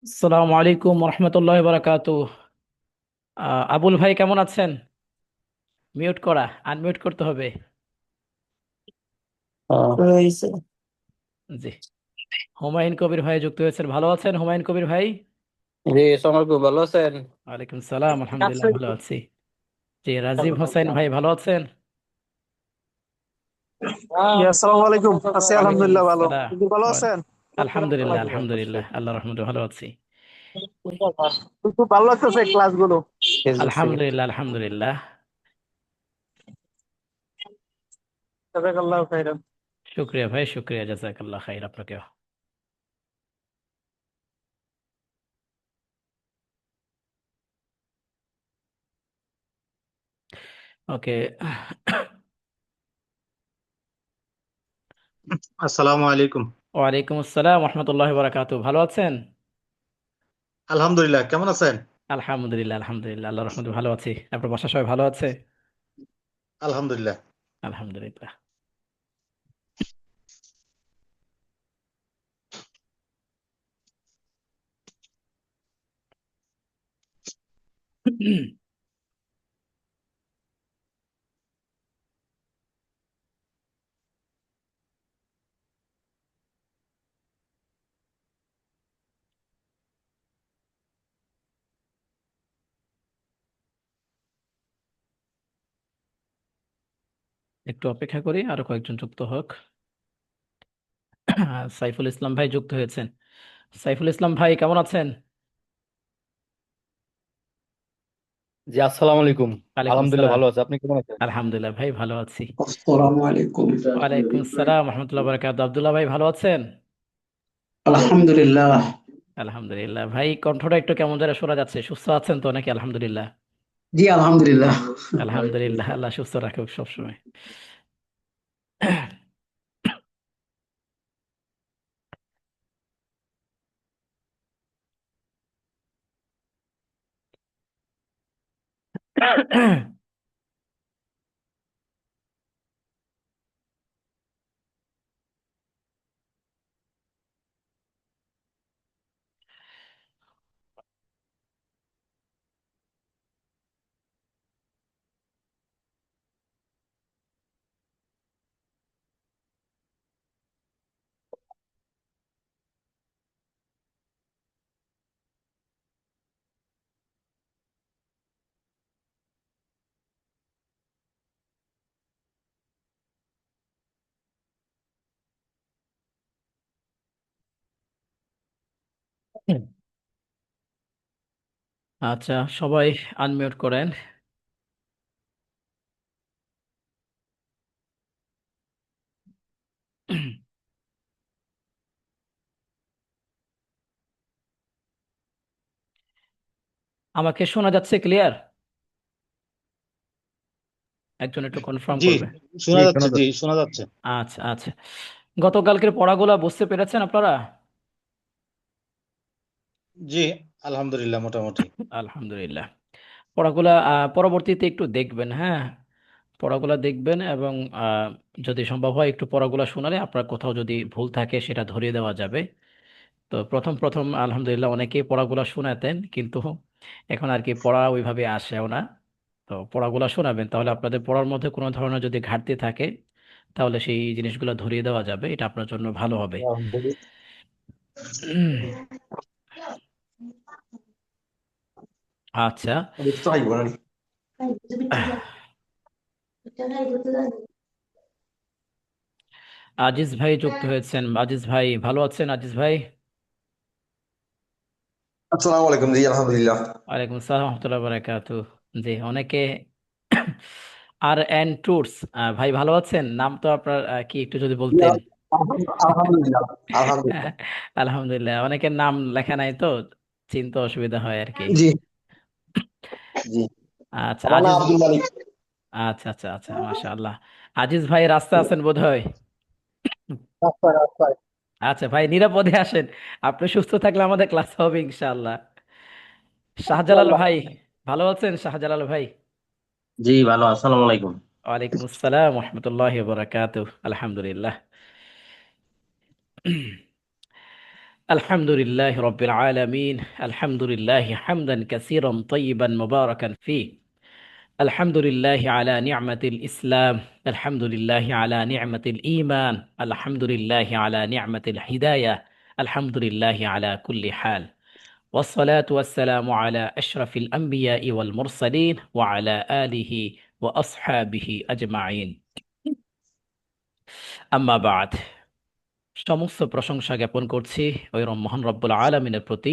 আসসালামু আলাইকুম রহমতুল্লাহ বারাকাতু। আবুল ভাই কেমন আছেন? মিউট করা, আনমিউট করতে হবে। হয়েছে। জি। হুমায়ুন কবির ভাই যুক্ত হয়েছেন, ভালো আছেন হুমায়ুন কবির ভাই? জি, সমর ভালো আছেন? ওয়ালাইকুম সালাম, আলহামদুলিল্লাহ ভালো আছি। জি, রাজীব হোসেন ভাই ভালো আছেন? জি, আসসালামু আলাইকুম। আছি ওয়ালাইকুম আলহামদুলিল্লাহ ভালো। আসসালাম। আপনি ভালো ওয়াল- আছেন? আলহামদুলিল্লাহ আলহামদুলিল্লাহ আল্লাহ রহমতে ভালো আছি। খুব ভালো লাগতেছে ক্লাসগুলো। ফেসবুক থেকে। আলহামদুলিল্লাহ আলহামদুলিল্লাহ। জাযাকাল্লাহু খাইরান। শুক্রিয়া ভাই, শুক্রিয়া, জাযাকাল্লাহ খাইর আপনাকেও। ওকে। আসসালামু আলাইকুম। ওয়ালাইকুম আসসালাম রহমতুল্লাহ বারাকাতু, ভালো আছেন? আলহামদুলিল্লাহ, কেমন আছেন? আলহামদুলিল্লাহ আলহামদুলিল্লাহ আল্লাহ রহমতে ভালো আছি। আপনার বাসা সবাই ভালো আছে? আলহামদুলিল্লাহ। আলহামদুলিল্লাহ। একটু অপেক্ষা করি, আরো কয়েকজন যুক্ত হোক। সাইফুল ইসলাম ভাই যুক্ত হয়েছেন। সাইফুল ইসলাম ভাই কেমন আছেন? জি, আসসালামু আলাইকুম। ওয়ালাইকুম আলহামদুলিল্লাহ আসসালাম। ভালো আছে, আপনি কেমন আছেন? আলহামদুলিল্লাহ ভাই ভালো আছি। আসসালামু আলাইকুম। ওয়ালাইকুম আসসালাম রহমতুল্লাহ বারাকাতু। আব্দুল্লাহ ভাই ভালো আছেন? আলহামদুলিল্লাহ। আলহামদুলিল্লাহ ভাই, কণ্ঠটা একটু কেমন যেন শোনা যাচ্ছে, সুস্থ আছেন তো নাকি? আলহামদুলিল্লাহ। জি আলহামদুলিল্লাহ। আলহামদুলিল্লাহ, আল্লাহ সুস্থ রাখুক সবসময়। আচ্ছা, সবাই আনমিউট করেন। আমাকে শোনা যাচ্ছে ক্লিয়ার? একজন একটু কনফার্ম জি, করবে। শোনা জি, যাচ্ছে, শোনা জি যাচ্ছে। শোনা যাচ্ছে। আচ্ছা আচ্ছা। গতকালকের পড়াগুলা বুঝতে পেরেছেন আপনারা? জি, আলহামদুলিল্লাহ মোটামুটি। আলহামদুলিল্লাহ। পড়াগুলা পরবর্তীতে একটু দেখবেন, হ্যাঁ। পড়াগুলা দেখবেন এবং যদি সম্ভব হয় একটু পড়াগুলা শোনালে আপনার কোথাও যদি ভুল থাকে সেটা ধরিয়ে দেওয়া যাবে। তো প্রথম প্রথম আলহামদুলিল্লাহ অনেকেই পড়াগুলা শোনাতেন, কিন্তু এখন আর কি পড়া ওইভাবে আসেও না। তো পড়াগুলা শোনাবেন, তাহলে আপনাদের পড়ার মধ্যে কোনো ধরনের যদি ঘাটতি থাকে তাহলে সেই জিনিসগুলো ধরিয়ে দেওয়া যাবে, এটা আপনার জন্য ভালো হবে। উম, আচ্ছা। আজিজ ভাই যুক্ত হয়েছেন। আজিজ ভাই ভালো আছেন? আজিজ ভাই। আসসালামু আলাইকুম। জি আলহামদুলিল্লাহ। ওয়ালাইকুম আসসালাম রহমতুল্লাহ বারাকাতু। জি, অনেকে আর এন ট্যুরস ভাই ভালো আছেন? নাম তো আপনার কি একটু যদি জি, বলতেন। আলহামদুলিল্লাহ। আলহামদুলিল্লাহ। আলহামদুলিল্লাহ, অনেকের নাম লেখা নাই তো চিনতে অসুবিধা হয় আর কি। জি জি। আচ্ছা আমার নাম আজিজ। আব্দুল মালিক। আচ্ছা আচ্ছা আচ্ছা, মাশাআল্লাহ। আজিজ ভাই রাস্তা আছেন বোধহয়। রাস্তায় রাস্তায়। আচ্ছা ভাই, নিরাপদে আসেন। আপনি সুস্থ থাকলে আমাদের ক্লাস হবে ইনশাআল্লাহ। শাহজালাল ভাই ভালো আছেন? শাহজালাল ভাই। জি ভালো, আসসালামু আলাইকুম। ওয়ালাইকুম আসসালাম রহমতুল্লাহ বারাকাতুহ। আলহামদুলিল্লাহ। الحمد لله رب العالمين. الحمد لله حمدا كثيرا طيبا مباركا فيه. الحمد لله على نعمة الإسلام. الحمد لله على نعمة الإيمان. الحمد لله على نعمة الهداية. الحمد لله على كل حال. والصلاة والسلام على أشرف الأنبياء والمرسلين وعلى آله وأصحابه أجمعين. أما بعد. সমস্ত প্রশংসা জ্ঞাপন করছি ওই মহান রব্বুল আলামিনের প্রতি,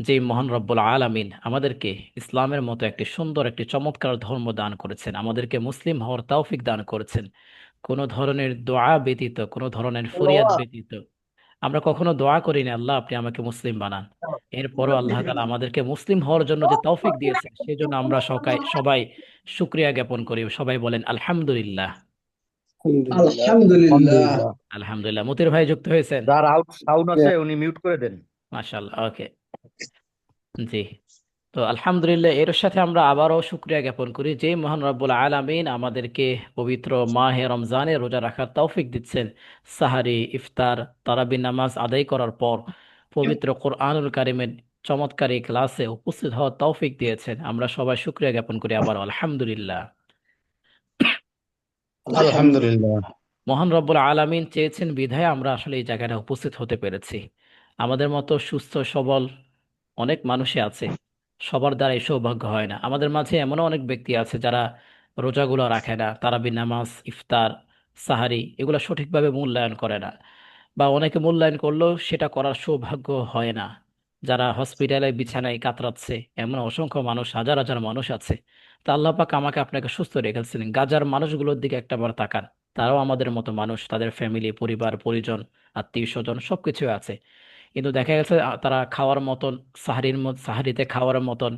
যে মহান রব্বুল আলামিন আমাদেরকে ইসলামের মতো একটি সুন্দর একটি চমৎকার ধর্ম দান করেছেন, আমাদেরকে মুসলিম হওয়ার তৌফিক দান করেছেন। কোনো ধরনের দোয়া ব্যতীত, কোনো ধরনের ফরিয়াদ ব্যতীত আমরা কখনো দোয়া করি না আল্লাহ আপনি আমাকে মুসলিম বানান। এরপরও আল্লাহ তাআলা আমাদেরকে মুসলিম হওয়ার জন্য যে তৌফিক দিয়েছেন, সেই জন্য আমরা সবাই সবাই শুকরিয়া জ্ঞাপন করি। সবাই বলেন আলহামদুলিল্লাহ। আলহামদুলিল্লাহ। আলহামদুলিল্লাহ। মতির ভাই যুক্ত হয়েছেন? যার আউট সাউন্ড আছে উনি মিউট করে দেন। মাশাআল্লাহ। ওকে, জি। তো আলহামদুলিল্লাহ, এর সাথে আমরা আবারও শুকরিয়া জ্ঞাপন করি যে মহান রব্বুল আলামিন আমাদেরকে পবিত্র মাহে রমজানে রোজা রাখার তৌফিক দিচ্ছেন। সাহারি, ইফতার, তারাবি নামাজ আদায় করার পর পবিত্র কোরআনুল কারিমের চমৎকার এই ক্লাসে উপস্থিত হওয়ার তৌফিক দিয়েছেন। আমরা সবাই শুকরিয়া জ্ঞাপন করি আবার আলহামদুলিল্লাহ। আলহামদুলিল্লাহ। মহান রব্বুল আলামিন চেয়েছেন বিধায় আমরা আসলে এই জায়গাটা উপস্থিত হতে পেরেছি। আমাদের মতো সুস্থ সবল অনেক মানুষই আছে, সবার দ্বারা এই সৌভাগ্য হয় না। আমাদের মাঝে এমনও অনেক ব্যক্তি আছে যারা রোজাগুলো রাখে না, তারাবি নামাজ, ইফতার, সাহারি এগুলো সঠিকভাবে মূল্যায়ন করে না, বা অনেকে মূল্যায়ন করলেও সেটা করার সৌভাগ্য হয় না। যারা হসপিটালে বিছানায় কাতরাচ্ছে, এমন অসংখ্য মানুষ, হাজার হাজার মানুষ আছে। তা আল্লাহ পাক আমাকে আপনাকে সুস্থ রেখেছেন। গাজার মানুষগুলোর দিকে একটাবার তাকান, তারাও আমাদের মতো মানুষ, তাদের ফ্যামিলি, পরিবার পরিজন, আত্মীয় স্বজন সবকিছু আছে। কিন্তু দেখা গেছে তারা খাওয়ার মতন, সাহারিতে খাওয়ার মতন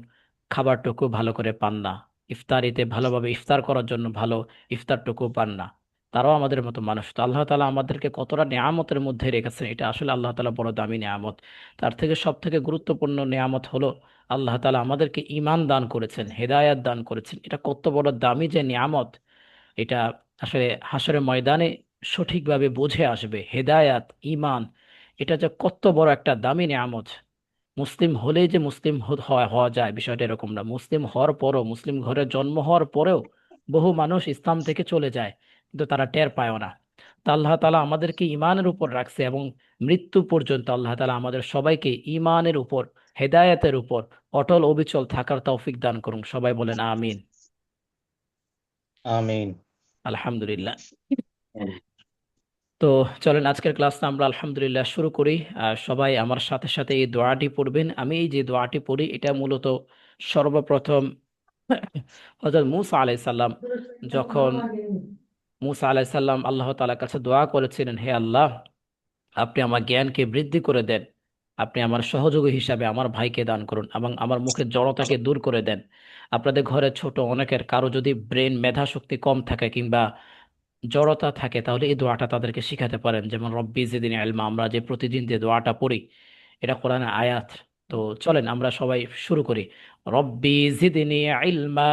খাবারটুকু ভালো করে পান না, ইফতারিতে ভালোভাবে ইফতার করার জন্য ভালো ইফতারটুকু পান না। তারাও আমাদের মতো মানুষ। তো আল্লাহ তাআলা আমাদেরকে কতটা নেয়ামতের মধ্যে রেখেছেন, এটা আসলে আল্লাহ তাআলা বড় দামি নেয়ামত। তার থেকে সব থেকে গুরুত্বপূর্ণ নেয়ামত হলো আল্লাহ তাআলা আমাদেরকে ঈমান দান করেছেন, হেদায়েত দান করেছেন। এটা কত বড় দামি যে নিয়ামত, এটা আসলে হাশরের ময়দানে সঠিকভাবে বুঝে আসবে। হেদায়াত, ঈমান, এটা যে কত বড় একটা দামি নিয়ামত। মুসলিম হলেই যে মুসলিম হওয়া যায় বিষয়টা এরকম না। মুসলিম হওয়ার পরও, মুসলিম ঘরে জন্ম হওয়ার পরেও বহু মানুষ ইসলাম থেকে চলে যায়, কিন্তু তারা টের পায় না। তা আল্লাহ তাআলা আমাদেরকে ঈমানের উপর রাখছে, এবং মৃত্যু পর্যন্ত আল্লাহ তাআলা আমাদের সবাইকে ঈমানের উপর, হেদায়েতের উপর অটল অবিচল থাকার তৌফিক দান করুন। সবাই বলেন আমিন। আমিন। আলহামদুলিল্লাহ। তো চলেন আজকের ক্লাসটা আমরা আলহামদুলিল্লাহ শুরু করি। আর সবাই আমার সাথে সাথে এই দোয়াটি পড়বেন। আমি এই যে দোয়াটি পড়ি এটা মূলত সর্বপ্রথম হযরত মুসা আলাইহিস সালাম, যখন মুসা আলাইহিস সালাম আল্লাহ তাআলার কাছে দোয়া করেছিলেন, হে আল্লাহ, আপনি আমার জ্ঞানকে বৃদ্ধি করে দেন, আপনি আমার সহযোগী হিসাবে আমার ভাইকে দান করুন, এবং আমার মুখের জড়তাকে দূর করে দেন। আপনাদের ঘরে ছোট অনেকের কারো যদি ব্রেন মেধা শক্তি কম থাকে কিংবা জড়তা থাকে, তাহলে এই দোয়াটা তাদেরকে শিখাতে পারেন। যেমন রব্বি জিদনি ইলমা, আমরা যে প্রতিদিন যে দোয়াটা পড়ি, এটা কোরআনের আয়াত। তো চলেন আমরা সবাই শুরু করি। রব্বি জিদনি ইলমা।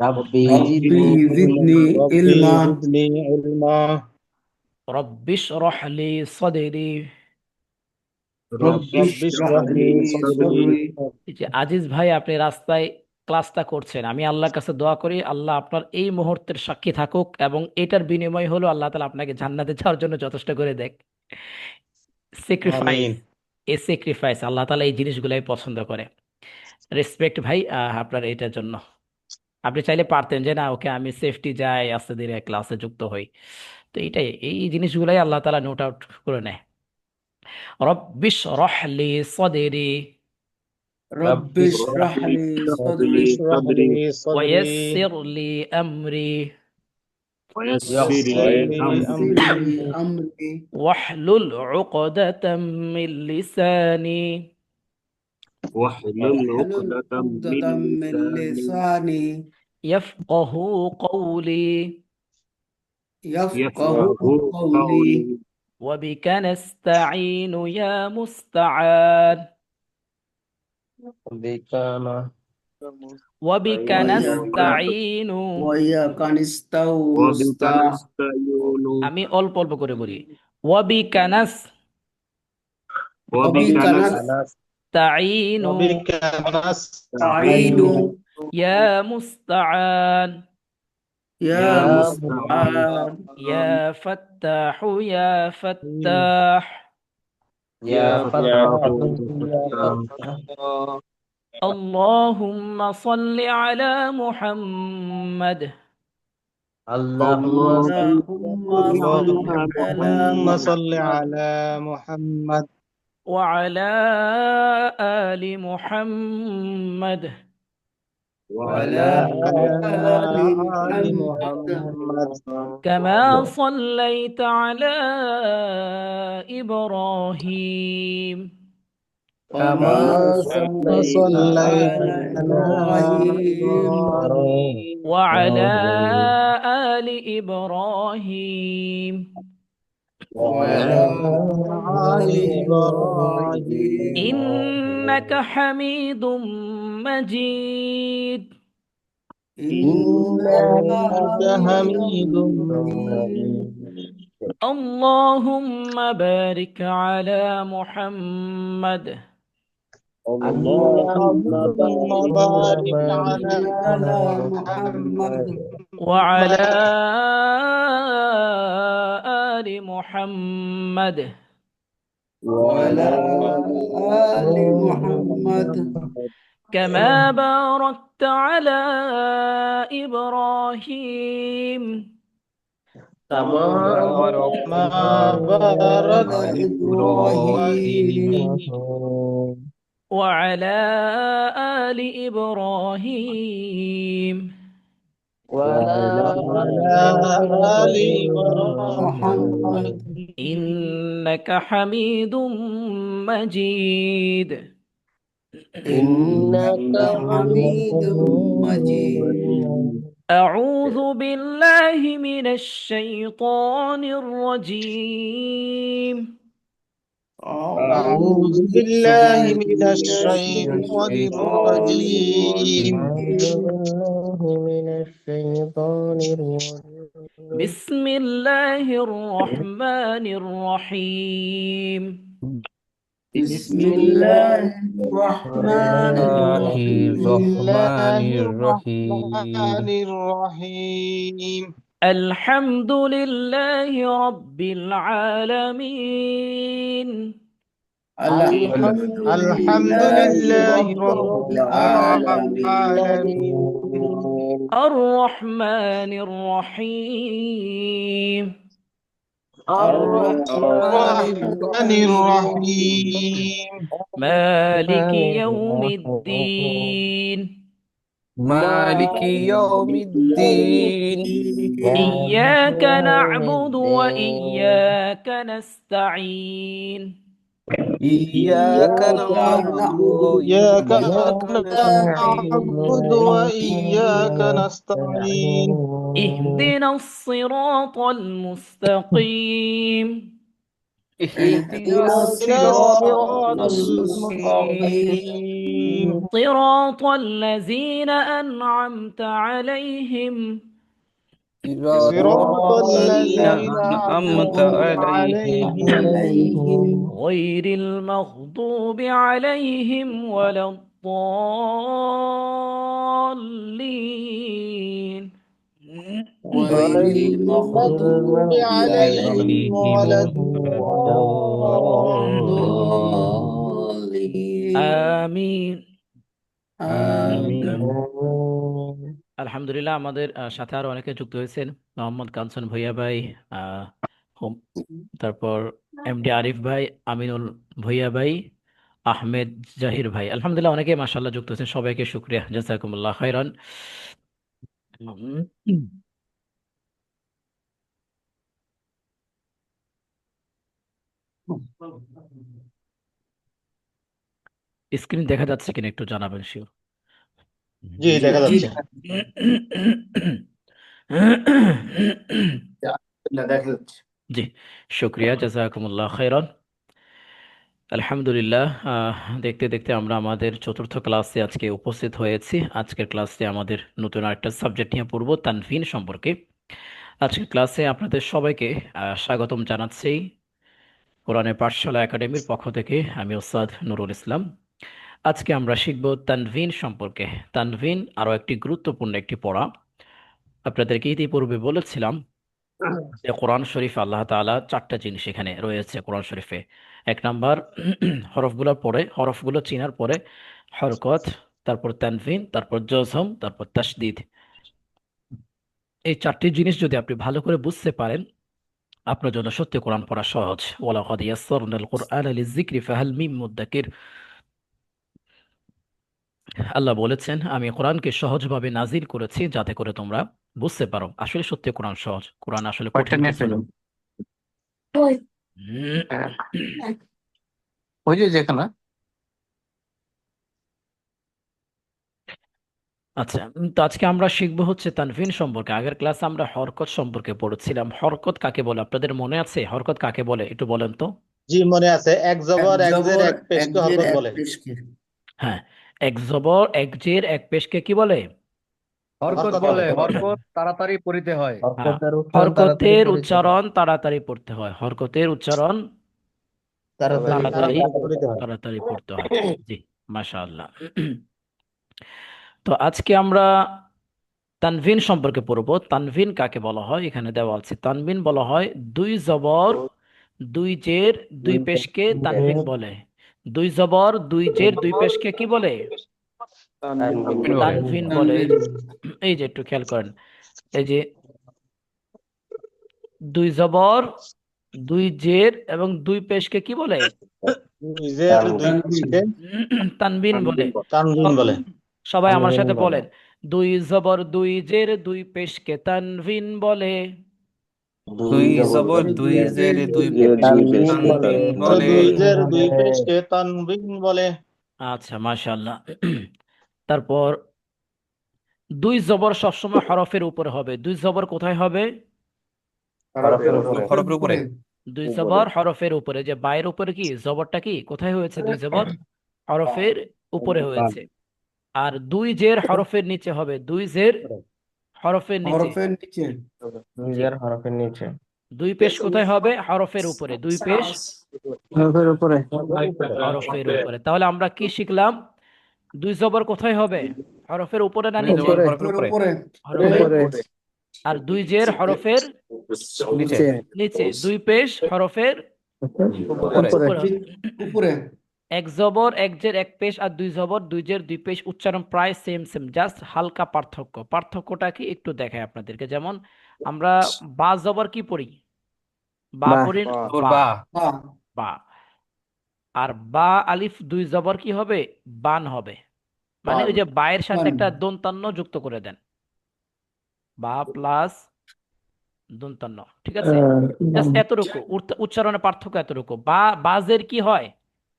রাব্বি রব্বি জিদনি জিদনি রব্বি ইলমা। জিদনি ইলমা। রব্বি ইশরাহ লি সাদরি। রব্বি রব্বি ইশরাহ ইশরাহ লি লি সাদরি। সাদরি। এই যে আজিজ ভাই, আপনি রাস্তায় ক্লাসটা করছেন, আমি আল্লাহর কাছে দোয়া করি আল্লাহ আপনার এই মুহূর্তের সাক্ষী থাকুক, এবং এটার বিনিময় হলো আল্লাহ তাআলা আপনাকে জান্নাতে যাওয়ার জন্য যথেষ্ট করে দেখ। স্যাক্রিফাইস, আমিন। এই স্যাক্রিফাইস আল্লাহ তাআলা এই জিনিসগুলাই পছন্দ করে। রেসপেক্ট ভাই আপনার এটার জন্য। আপনি চাইলে পারতেন যে না, ওকে আমি সেফটি যাই, আস্তে ধীরে ক্লাসে যুক্ত হই। তো এটাই, এই জিনিসগুলাই আল্লাহ তাআলা নোট আউট করে নেয়। রব্বিশ রহলি সদরি রব্বি ইশরাহ লি রব্বি সাদরি ইশরাহ লি সাদরি ওয়াইসির লি আমরি ওয়াইসির লি ওয়াইসির আমরি লি আমরি واحلل عقدة من لساني واحلل عقدة من لساني يفقه قولي يفقه قولي. وبك نستعين يا مستعان বিকানা وبك وإياك نستعين। وإياك نستعين. আমি অল্প অল্প করে বলি। وبك وبك وبك نستعين وبك نستعين نستعين يا مستعان يا يا مستعان يا فتاح يا فتاح يا يا فتاح يا فتاح فتاح اللهم صل على محمد اللهم صل اللهم صل على اللهم صل على محمد وعلى آل محمد وعلى وعلى آل آل محمد محمد كما صليت على إبراهيم كما كما صليت صليت صليت على على على إبراهيم إبراهيم وعلى آل إبراهيم وعلى وعلى آل آل إبراهيم إبراهيم إنك حميد مجيد إنك إنك حميد حميد مجيد مجيد اللهم بارك على محمد اللهم اللهم بارك بارك على على على محمد محمد وعلى محمد آل محمد وعلى وعلى آل محمد كما باركت على إبراهيم كما ما باركت باركت على إبراهيم إبراهيم وعلى آل إبراهيم وعلى وعلى آل محمد إبراهيم إنك حميد مجيد إنك إنك إنك حميد مجيد مجيد أعوذ بالله من الشيطان الرجيم أعوذ أعوذ بالله بالله من من الشيطان الشيطان الرجيم الرجيم من الشيطان الرجيم بسم الله الرحمن الرحيم بسم بسم الله الله الرحمن الرحمن بسم الرحيم الله الرحمن الرحيم الرحيم الحمد لله رب العالمين الحمد الحمد لله لله رب رب العالمين العالمين الرحمن الرحيم الرحمن الرحمن الرحيم الرحيم مالك يوم الدين مالك يوم يوم الدين الدين إياك نعبد وإياك نستعين إياك إياك نعبد نعبد إياك وإياك نعبد نستعين وإياك نستعين اهدنا الصراط المستقيم اهدنا اهدنا إلى الصراط الصراط الصراط المستقيم المستقيم صراط الذين أنعمت عليهم صراط صراط صراط الذين الذين أنعمت أنعمت الذين عليهم أنعمت عليهم عليهم غير المغضوب عليهم ولا الضالين غير غير غير المغضوب المغضوب عليهم عليهم ولا ولا الضالين الضالين آمين آمين আলহামদুলিল্লাহ আমাদের সাথে আরো অনেকে যুক্ত হয়েছেন। মোহাম্মদ কাঞ্চন ভূঁইয়া ভাই, আহ, তারপর এমডি আরিফ ভাই, আমিনুল ভূঁইয়া ভাই, আহমেদ জাহির ভাই, আলহামদুলিল্লাহ অনেকে মাশাআল্লাহ যুক্ত হয়েছেন। সবাইকে শুকরিয়া, জাযাকুমুল্লাহ খাইরান। স্ক্রিন দেখা যাচ্ছে কিনা একটু জানাবেন শিওর। জি দেখা জি যাচ্ছে। দেখা যাচ্ছে জি, শুকরিয়া, জাযাকুমুল্লাহ খাইরান। আলহামদুলিল্লাহ, দেখতে দেখতে আমরা আমাদের চতুর্থ ক্লাসে আজকে উপস্থিত হয়েছি। আজকের ক্লাসে আমাদের নতুন আরেকটা সাবজেক্ট নিয়ে পড়ব, তানভিন সম্পর্কে। আজকের ক্লাসে আপনাদের সবাইকে স্বাগতম জানাচ্ছি। কোরআনের পাঠশালা একাডেমির পক্ষ থেকে আমি ওস্তাদ নুরুল ইসলাম। আজকে আমরা শিখব তানভিন সম্পর্কে। তানভিন আরো একটি গুরুত্বপূর্ণ একটি পড়া। আপনাদেরকে ইতিপূর্বে বলেছিলাম যে কোরআন শরীফ আল্লাহ তাআলা চারটা জিনিস এখানে রয়েছে কোরআন শরীফে। এক নাম্বার হরফগুলো পড়ে, হরফগুলো চিনার পরে হরকত, তারপর তানভিন, তারপর জজম, তারপর তাশদীদ। এই চারটি জিনিস যদি আপনি ভালো করে বুঝতে পারেন, আপনার জন্য সত্যি কোরআন পড়া সহজ। ওয়ালাকাদ ইয়াসসারনাল কুরআনা লিযিকরি ফাহাল মিন মুদ্দাকির। আল্লাহ বলেছেন, আমি কোরআনকে সহজভাবে নাজিল করেছি যাতে করে তোমরা বুঝতে পারো। আসলে সত্যি কোরআন সহজ, কোরআন আসলে কঠিন কিছু না। ওই যে যেখানে আচ্ছা, তো আজকে আমরা শিখবো হচ্ছে তানভিন সম্পর্কে। আগের ক্লাসে আমরা হরকত সম্পর্কে পড়েছিলাম। হরকত কাকে বলে আপনাদের মনে আছে? হরকত কাকে বলে একটু বলেন তো। জি মনে আছে, এক এক জবর এক জের জবর এক পেশকে এক জের হরকত এক বলে। পেশকে হ্যাঁ, এক জবর এক জের এক পেশকে কি বলে? হরকত হরকত বলে, বলে। হরকত তাড়াতাড়ি পড়িতে হয়। হ্যাঁ, হরকতের হরকতের উচ্চারণ তাড়াতাড়ি পড়িতে হয়। উচ্চারণ তাড়াতাড়ি পড়তে হয়। হরকতের উচ্চারণ তাড়াতাড়ি তাড়াতাড়ি পড়িতে হয়। তাড়াতাড়ি পড়তে হয়। জি, মাশাআল্লাহ। তো আজকে আমরা তানভিন সম্পর্কে পড়বো। তানভিন কাকে বলা হয় এখানে দেওয়া আছে। তানভিন বলা হয় দুই জবর দুই জের দুই পেশকে তানভিন বলে। দুই জবর দুই জের দুই পেশকে কি বলে? তানভিন বলে। এই যে একটু খেয়াল করেন, এই যে দুই জবর দুই জের এবং দুই পেশকে কি বলে? জের দুই পেশকে তানভিন বলে। তানভিন বলে। সবাই আমার সাথে বলেন, দুই জবর দুই জের দুই পেশকে তানভিন বলে। দুই জবর দুই জের দুই তানভিন বলে। দুই জের দুই পেশকে তানভিন বলে। আচ্ছা, মাশাআল্লাহ। তারপর দুই জবর সবসময় হরফের উপরে হবে। দুই জবর কোথায় হবে? হরফের উপরে। দুই জবর হরফের উপরে। যে বায়ের উপরে কি জবরটা কি কোথায় হয়েছে? দুই জবর হরফের উপরে হয়েছে। আর দুই জের হরফের নিচে হবে। দুই জের হরফের নিচে। হরফের নিচে হরফের নিচে। দুই পেশ কোথায় হবে? হরফের উপরে। দুই পেশ হরফের উপরে। হরফের উপরে। তাহলে আমরা কি শিখলাম? দুই জবর কোথায় হবে? হরফের উপরে না নিচে? হরফের উপরে। হরফের উপরে। আর দুই জের হরফের নিচে। নিচে। দুই পেশ হরফের উপরে। উপরে। উপরে এক জবর এক জের এক পেশ আর দুই জবর দুই জের দুই পেশ উচ্চারণ প্রায় সেম সেম, জাস্ট হালকা পার্থক্য। পার্থক্যটা কি একটু দেখাই আপনাদেরকে। যেমন আমরা বা জবর কি পড়ি? বা পড়ি বা। বা বা। আর বা আলিফ দুই জবর কি হবে? বান হবে। মানে ওই যে বায়ের সাথে বান। একটা দন্তান্ন যুক্ত করে দেন। বা প্লাস দন্তান্ন, ঠিক আছে? জাস্ট এতটুকু উচ্চারণের পার্থক্য এতটুকু। বা বাজের কি হয়?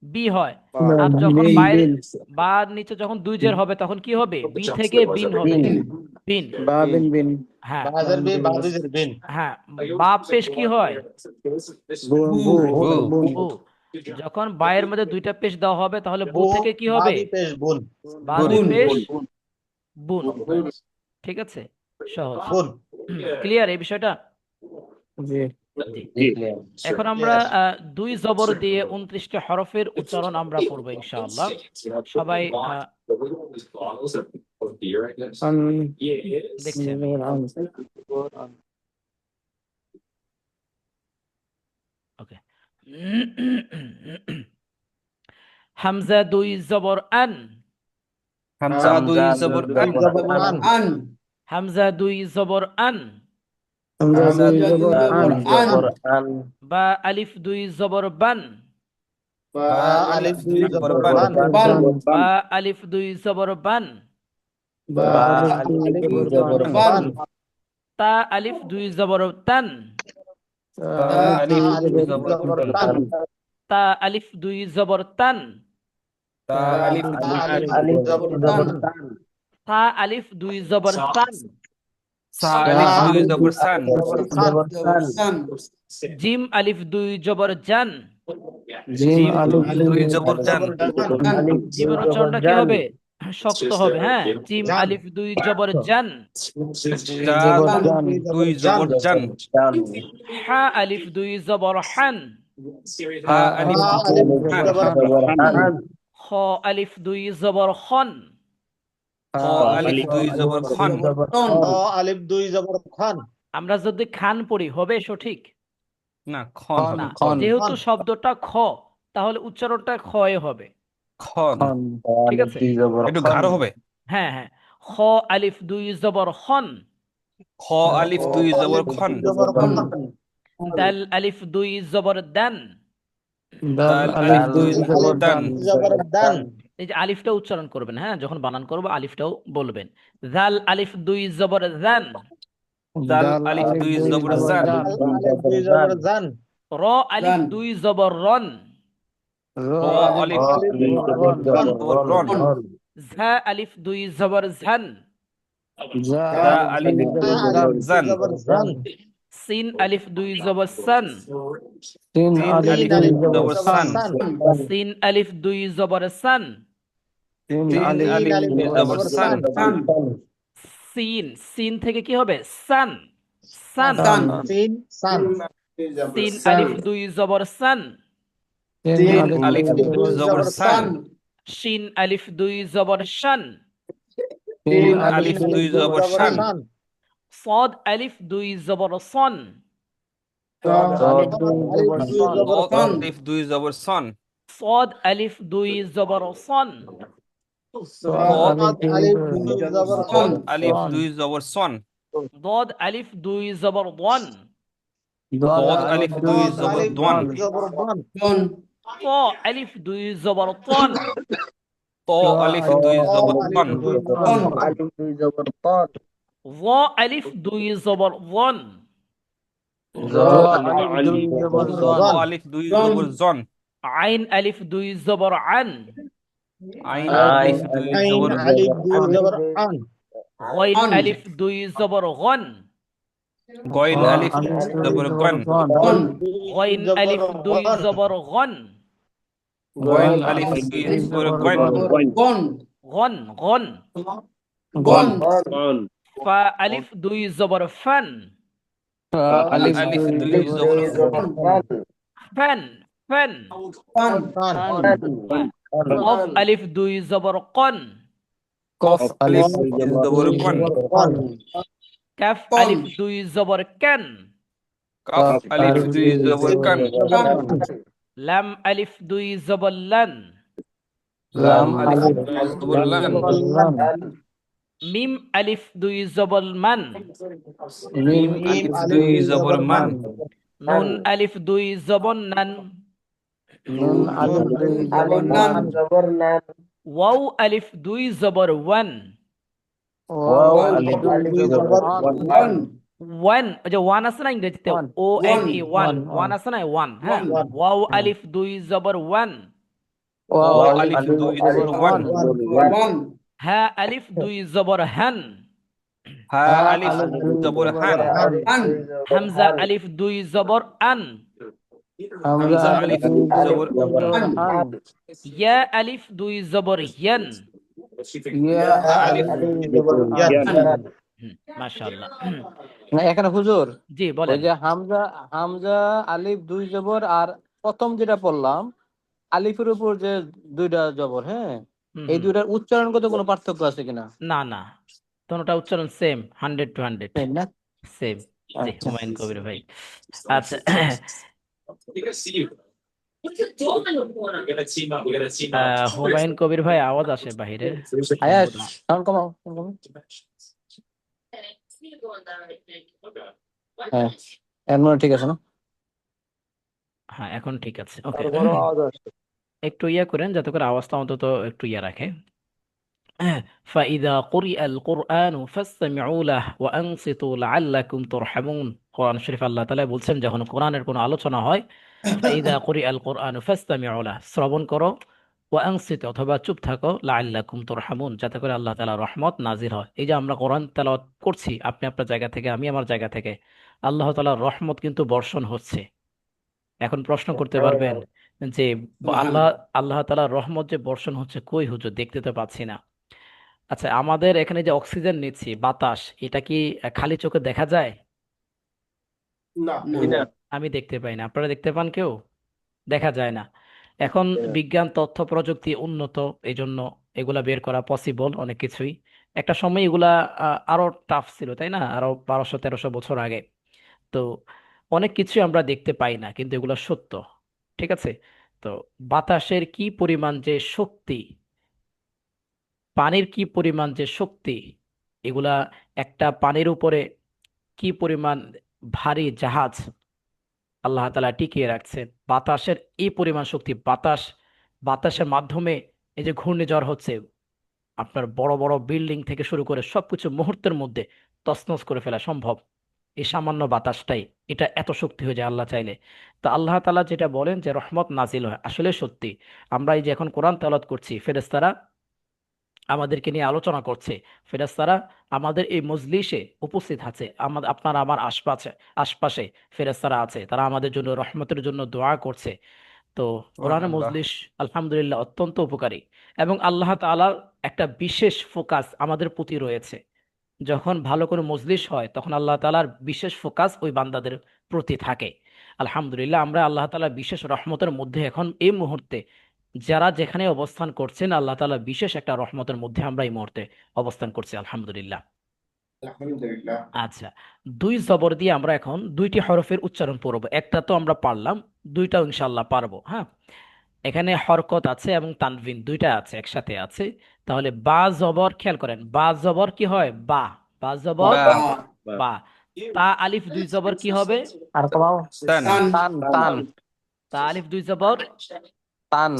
বি হয়। আর যখন বায়ের বার নিচে যখন দুই জের হবে তখন কি হবে? বি থেকে বিন হবে। বিন। হ্যাঁ বাজের বি বা দুই জের বিন। হ্যাঁ, বা পেশ কি হয়? বু। যখন বায়ের মধ্যে দুইটা পেশ দেওয়া হবে তাহলে বু থেকে কি বা হবে? দুই পেশ বুন। বা দুই বুন। পেশ বুন। ঠিক আছে, সহজ। বুন। ক্লিয়ার এই বিষয়টা? জি। এখন আমরা দুই জবর দিয়ে 29টা হরফের উচ্চারণ আমরা পড়বো ইনশাআল্লাহ। সবাই দেখছেন? ওকে। হামজা দুই জবর আন। হামজা দুই জবর আন। আন হামজা দুই জবর আন। হামজা দুই জবর আন বা আলিফ দুই জবর বান। বা আলিফ দুই জবর বান বান। বা আলিফ দুই জবর বান। বা আলিফ দুই জবর বান। বান তা আলিফ দুই জবর তান। আলিফ দুই জবর তান। তা আলিফ দুই জবর তান। আলিফ দুই জবর তান। তা আলিফ দুই জবর তান। আলিফ দুই জবর সান। সান জিম আলিফ দুই জবর জান। জিম দুই জবর জান। জিমের উচ্চারণটা কি হবে? শক্ত হবে। হ্যাঁ, জিম আলিফ দুই জবর জান। দুই জবর জান। হা আলিফ দুই জবর হান। হা আলিফ হা দুই আলিফ জবর জবর হান, হান, খ আলিফ দুই জবর খন, খ আলিফ দুই জবর খন, খ আলিফ দুই জবর খান, আমরা যদি খান পড়ি হবে সঠিক না খন না, হবে খন, যেহেতু শব্দটা খ তাহলে উচ্চারণটা খয়ে হবে। খন ঠিক আছে, একটু গাঢ় হবে। হ্যাঁ হ্যাঁ, খ আলিফ দুই জবর খন, খ আলিফ দুই জবর খন, জবর খান, দাল আলিফ দুই জবর দান। দাল আলিফ দুই জবর দান, জবর দান, এই যে আলিফটা উচ্চারণ করবেন, হ্যাঁ যখন বানান করবো আলিফটাও বলবেন। জাল আলিফ দুই জবর জান, দাল আলিফ দুই জবর জান, আলিফ দুই জবর জান, র আলিফ দুই জবর রন, র আলিফ রন, জবর রন, ঝা আলিফ দুই জবর ঝান, দা আলিফ দুই জবর জান, জবর জান, সিন আলিফ দুই জবর সান, তিন আলিফ দুই জবর সান, সিন আলিফ দুই জবর সান, তিন আলিফ দুই জবর সান, সিন সিন থেকে কি হবে সান, সান, সিন সান, সিন আলিফ দুই জবর সান, তিন আলিফ দুই জবর সান, শিন আলিফ দুই জবর শান, তিন আলিফ দুই জবর শান, صاد আলিফ দুই জবর সন, আলিফ দুই জবর সন, صاد আলিফ দুই জবর সন, আলিফ দুই জবর খান, আলিফ দুই জবর সন, ضاد আলিফ দুই জবর দন, দদ আলিফ দুই জবর দন, জবর বান, ত আলিফ দুই জবর তন, ত আলিফ দুই জবর তন, ظ আলিফ দুই জবর ظن, জ আলিফ দুই জবর জন, আইন আলিফ দুই জবর আন, আইন আলিফ দুই আইন জবর আলিফ দুই জবর আন, গইন আলিফ দুই জবর গন, গইন আলিফ জবর গন, গইন আলিফ দুই জবর গন, গইন আলিফ দুই জবর গন, গন গন, গন ফা আলিফ দুই জবর ফান, আলিফ দুই জবর ফান ফান, ফান, কফ আলিফ দুই জবর কন, কফ আলিফ দুই জবর কন, ফান, কাফ আলিফ দুই জবর কান, কাফ আলিফ দুই জবর কান, লাম আলিফ দুই জবর লান, লাম আলিফ দুই জবর লান, মিম আলিফ দুই জবর মান, মিম আলিফ দুই জবর মান, নুন আলিফ দুই জবর নান, ওয়াও আলিফ দুই জবর ওয়ান, ওয়ান ওই যে ওয়ান আছে না ইংরেজিতে, O N E one, one আছে না ওয়ান, হ্যাঁ ওয়াও আলিফ দুই জবর ওয়ান, ওয়া আলিফ দুই জবর ওয়ান, হ্যাঁ আলিফ দুই জবর হান, হা আলিফ দুই জবর হান, হামজা আলিফ দুই জবর আন, হামজা আলিফ দুই জবর আন, ইয়া আলিফ দুই জবর ইয়ান, আলিফ মাশাআল্লাহ। না এখানে হুজুর জি ওই বলেন। যে হামজা হামজা আলিফ দুই জবর আর প্রথম যেটা পড়লাম আলিফের উপর যে দুইটা জবর, হ্যাঁ হুম, এই হুম। দুইটার উচ্চারণগত কোনো পার্থক্য আছে কিনা? না না, তোনোটা উচ্চারণ সেম, 100 to 100 তাই না? সেম। জি আচ্ছা। হুমায়ুন কবির ভাই। আচ্ছা হুমায়ুন কবির ভাই আওয়াজ আসে বাহিরের। আয়াস সাউন্ড কমাও, sound কমাও। হ্যাঁ এর মানে ঠিক আছে না? হ্যাঁ এখন ঠিক আছে, ওকে। বড় আওয়াজ আসছে। একটু ইয়া করেন যাতে করে আওয়াজটা অন্তত একটু ইয়া রাখে। فإذا قرئ القرآن فاستمعوا له وأنصتوا لعلكم ترحمون। কোরআন শরীফ আল্লাহ তাআলা বলছেন যখন কোরআনের কোনো আলোচনা হয়, فإذا قرئ القرآن فاستمعوا له, শ্রবণ করো, وأنصتوا অথবা চুপ থাকো, لعلكم ترحمون, যাতে করে আল্লাহ তাআলার রহমত নাজির হয়। এই যে আমরা কোরআন তেলাওয়াত করছি, আপনি আপনার জায়গা থেকে, আমি আমার জায়গা থেকে, আল্লাহ তাআলার রহমত কিন্তু বর্ষণ হচ্ছে। এখন প্রশ্ন করতে পারবেন যে আল্লাহ আল্লাহ তাআলার রহমত যে বর্ষণ হচ্ছে, কই হুজুর দেখতে তো পাচ্ছি না। আচ্ছা আমাদের এখানে যে অক্সিজেন নিচ্ছি, বাতাস, এটা কি খালি চোখে দেখা যায়? না আমি দেখতে পাই না, আপনারা দেখতে পান কেউ? দেখা যায় না। এখন বিজ্ঞান তথ্য প্রযুক্তি উন্নত, এই জন্য এগুলা বের করা পসিবল অনেক কিছুই। একটা সময় এগুলা আরো টাফ ছিল, তাই না? আরো 1200-1300 বছর আগে। তো অনেক কিছু আমরা দেখতে পাই না, কিন্তু এগুলো সত্য। ঠিক আছে? তো বাতাসের কি পরিমাণ যে শক্তি, পানির কি পরিমাণ যে শক্তি, এগুলা একটা পানির উপরে কি পরিমাণ ভারী জাহাজ আল্লাহ তাআলা টিকিয়ে রাখছেন। বাতাসের এই পরিমাণ শক্তি, বাতাসের মাধ্যমে এই যে ঘূর্ণিঝড় হচ্ছে, আপনার বড় বড় বিল্ডিং থেকে শুরু করে সবকিছু মুহূর্তের মধ্যে তছনছ করে ফেলা সম্ভব এই সামান্য বাতাসটাই। এটা এত শক্তি হয়ে যায় আল্লাহ চাইলে। তো আল্লাহ তাআলা যেটা বলেন যে রহমত নাজিল হয়, আসলে সত্যি। আমরা এই যে এখন কোরআন তেলাওয়াত করছি, ফেরেশতারা আমাদেরকে নিয়ে আলোচনা করছে, ফেরেশতারা আমাদের এই মজলিসে উপস্থিত আছে, আমাদের আপনার আমার আশপাশে আশপাশে ফেরেশতারা আছে, তারা আমাদের জন্য রহমতের জন্য দোয়া করছে। তো কোরআন মজলিস আলহামদুলিল্লাহ অত্যন্ত উপকারী। এবং আল্লাহ তাআলার একটা বিশেষ ফোকাস আমাদের প্রতি রয়েছে। যখন ভালো করে মজলিস হয়, তখন আল্লাহ তাআলার বিশেষ ফোকাস ওই বান্দাদের প্রতি থাকে। আলহামদুলিল্লাহ, আমরা আল্লাহ তাআলার বিশেষ রহমতের মধ্যে এখন এই মুহূর্তে যারা যেখানে অবস্থান করছেন, আল্লাহ তাআলার বিশেষ একটা রহমতের মধ্যে আমরা এই মুহূর্তে অবস্থান করছি, আলহামদুলিল্লাহ। আলহামদুলিল্লাহ। আচ্ছা, দুই জবর দিয়ে আমরা এখন দুইটি হরফের উচ্চারণ পড়ব। একটা তো আমরা পারলাম, দুইটাও ইনশাআল্লাহ পারবো। হ্যাঁ, এখানে হরকত আছে এবং তানভিন দুইটা আছে, একসাথে আছে। তাহলে বা জবর, খেয়াল করেন, বা জবর কি হয়? বা। বা জবর বা। বা। তা আলিফ দুই জবর কি হবে? আর কমাও। তান। তান তান তা আলিফ দুই জবর তান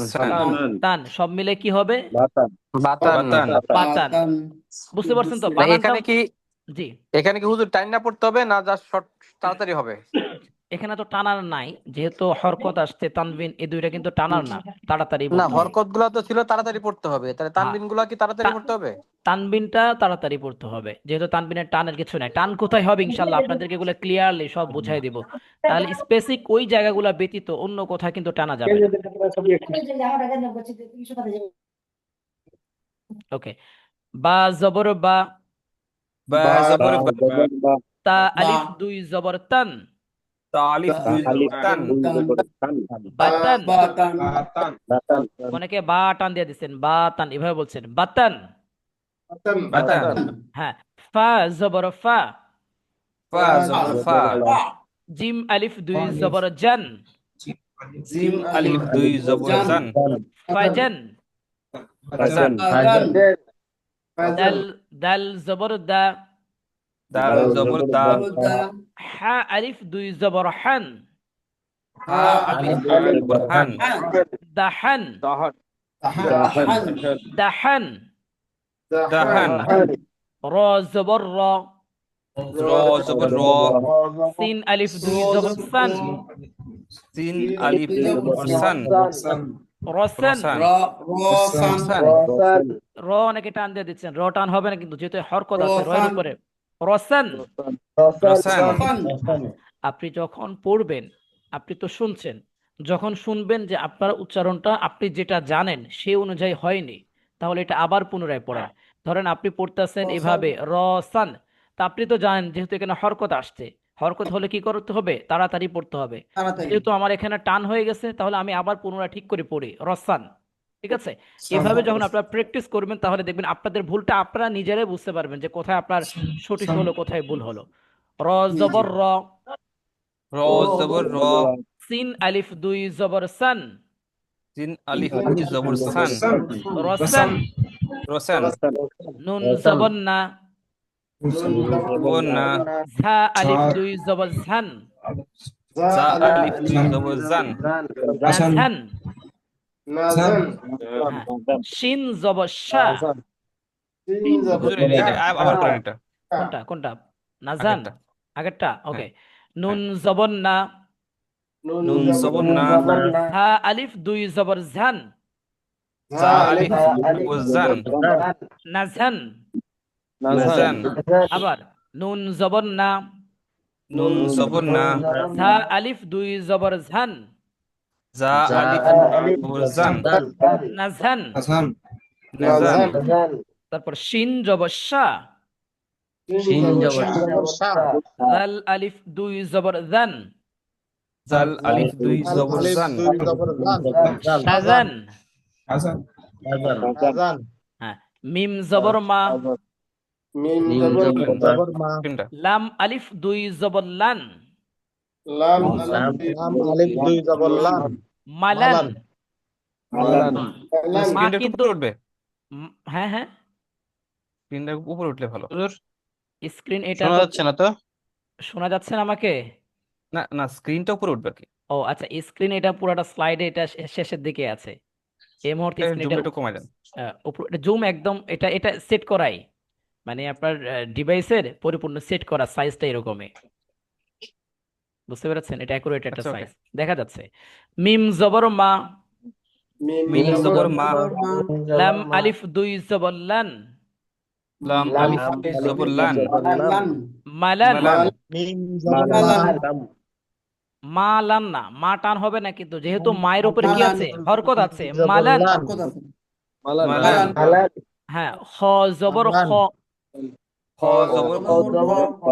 তান, সব মিলে কি হবে? বাতান বাতান। বাতান। বুঝতে পারছেন তো না, বানানটা? জি। এখানে কি হুজুর টাইম না পড়তে হবে, না যা শর্ট তাড়াতাড়ি হবে? এখানে তো টানার নাই, যেহেতু হরকত আসছে, তানবিন, এই দুইটা কিন্তু টানার না, তাড়াতাড়ি না, বলতে হবে। হরকত গুলা তো ছিল তাড়াতাড়ি পড়তে হবে, তাহলে হ্যাঁ, তানবিন গুলা কি তাড়াতাড়ি তা- পড়তে হবে? তানবিনটা তাড়াতাড়ি পড়তে হবে, যেহেতু তানবিনের টানের কিছু নাই। টান কোথায় হবে ইনশাল্লাহ আপনাদেরকে এগুলো ক্লিয়ারলি সব বুঝাই দিব। তাহলে স্পেসিফিক ওই জায়গাগুলো ব্যতীত অন্য কোথায় কিন্তু টানা যাবে না। ওকে, বা জবর বা। বা জবর বা তা আলিফ দুই জবর তান। আলিফ দুই জবর তান বাতান। বাতান। বাতান অনেকে বা টান দিয়ে দিচ্ছেন, বা তান এভাবে বলছেন, বাতান। বাতান হ্যাঁ, ফা জবর ফা। ফা জবর ফা জিম আলিফ দুই জবর জান। জিম আলিফ দুই জবর জান ফাজান। ফাজান দাল দাল জবর দা। দাল জবর দা হা আলিফ দুই জবর হান। আলিফ দুই জবর হান দাহান। দাহান। দাহান র জবর র। র জবর র সিন আলিফ দুই জবর সান। সিন আলিফ দুই জবর সান রসান। রসান র অনেকে টান দিয়ে দিচ্ছেন, র টান হবে না কিন্তু, যেহেতু হরকত আছে রয়ের উপরে। রসান। রসান আপনি যখন পড়বেন, আপনি তো শুনছেন, যখন শুনবেন যে আপনার উচ্চারণটা আপনি যেটা জানেন সেই অনুযায়ী হয়নি, তাহলে এটা আবার পুনরায় পড়েন। ধরেন আপনি পড়তেছেন এভাবে রসান, তা আপনি তো জানেন যেহেতু এখানে হরকত আসছে, হরকত হলে কি করতে হবে? তাড়াতাড়ি পড়তে হবে। যেহেতু আমার এখানে টান হয়ে গেছে, তাহলে আমি আবার পুনরায় ঠিক করে পড়ি রসান। ঠিক আছে? এভাবে যখন আপনারা প্র্যাকটিস করবেন, তাহলে দেখবেন আপনাদের ভুলটা আপনারা নিজেরাই বুঝতে পারবেন যে কোথায় আপনার সঠিক হলো, কোথায় ভুল হলো। র জবর র। র জবর র সিন আলিফ দুই জবর সান। সিন আলিফ দুই জবর সান রসান। রসান নুন জবর না। জবর না ঝা আলিফ দুই জবর ঝান। জা আলিফ দুই জবর জান নাঝান। হ্যাঁ, শিন জবর শা। হুজুর এটা আবার করেন এটা কোনটা কোনটা? নাজান আগেরটা আগেরটা? ওকে। হ্যাঁ নুন জবর না। নুন জবর না ঝা আলিফ দুই জবর ঝান। জা আলিফ জবর জান নাঝান। নাজান আবার নুন জবর না। নুন জবর না ঝা আলিফ দুই জবর ঝান। জা আলিফ জবর জান নাঝান। নাজান তারপর শিন জবর শা। শিন জবর দাল আলিফ দুই জবর জান। জাল আলিফ দুই জাল জবর আলিফ জান দুই জবর জান শাজান। হাসান শাহজান হ্যাঁ, মিম জবর মা। মিম মিম জবর জবর মা জবর মা তিনটা লাম আলিফ দুই জবর লান। লাম লাম লাম আলিফ দুই জবর লান মালান। মালান লাম মা স্ক্রিনটা একটু কিন্তু উপরে উঠবে, হ্যাঁ হ্যাঁ, স্ক্রিনটা উপরে উঠলে ভালো। হুজুর, স্ক্রিন এটা শোনা তো যাচ্ছে না তো? শোনা যাচ্ছে না আমাকে? না না, স্ক্রিনটা উপরে উঠবে আর কি। ও আচ্ছা, স্ক্রিন এটা পুরোটা স্লাইডে এটা শেষের দিকে আছে এই মুহূর্তে স্ক্রিন জুম এটা একটু কমাই দেন। উপর জুম একদম এটা এটা সেট করাই, মানে আপনার ডিভাইসের পরিপূর্ণ সেট করা সাইজটা এরকমই, বুঝতে পেরেছেন? এটা অ্যাকুরেট একটা আচ্ছা, ওকে। সাইজ দেখা যাচ্ছে। মিম জবর মা। মিম জবর মা। লাম আলিফ দুই জবর লান। লাম আলিফ দুই জবর লান। মালান। মালান। মিম জবর মা মা লান না, মা টান হবে না, কিন্তু যেহেতু মায়ের উপরে কি আছে, হরকত আছে, জবর মালান। লান মালান। হ্যাঁ, খ জবর খ। খ জবর খ।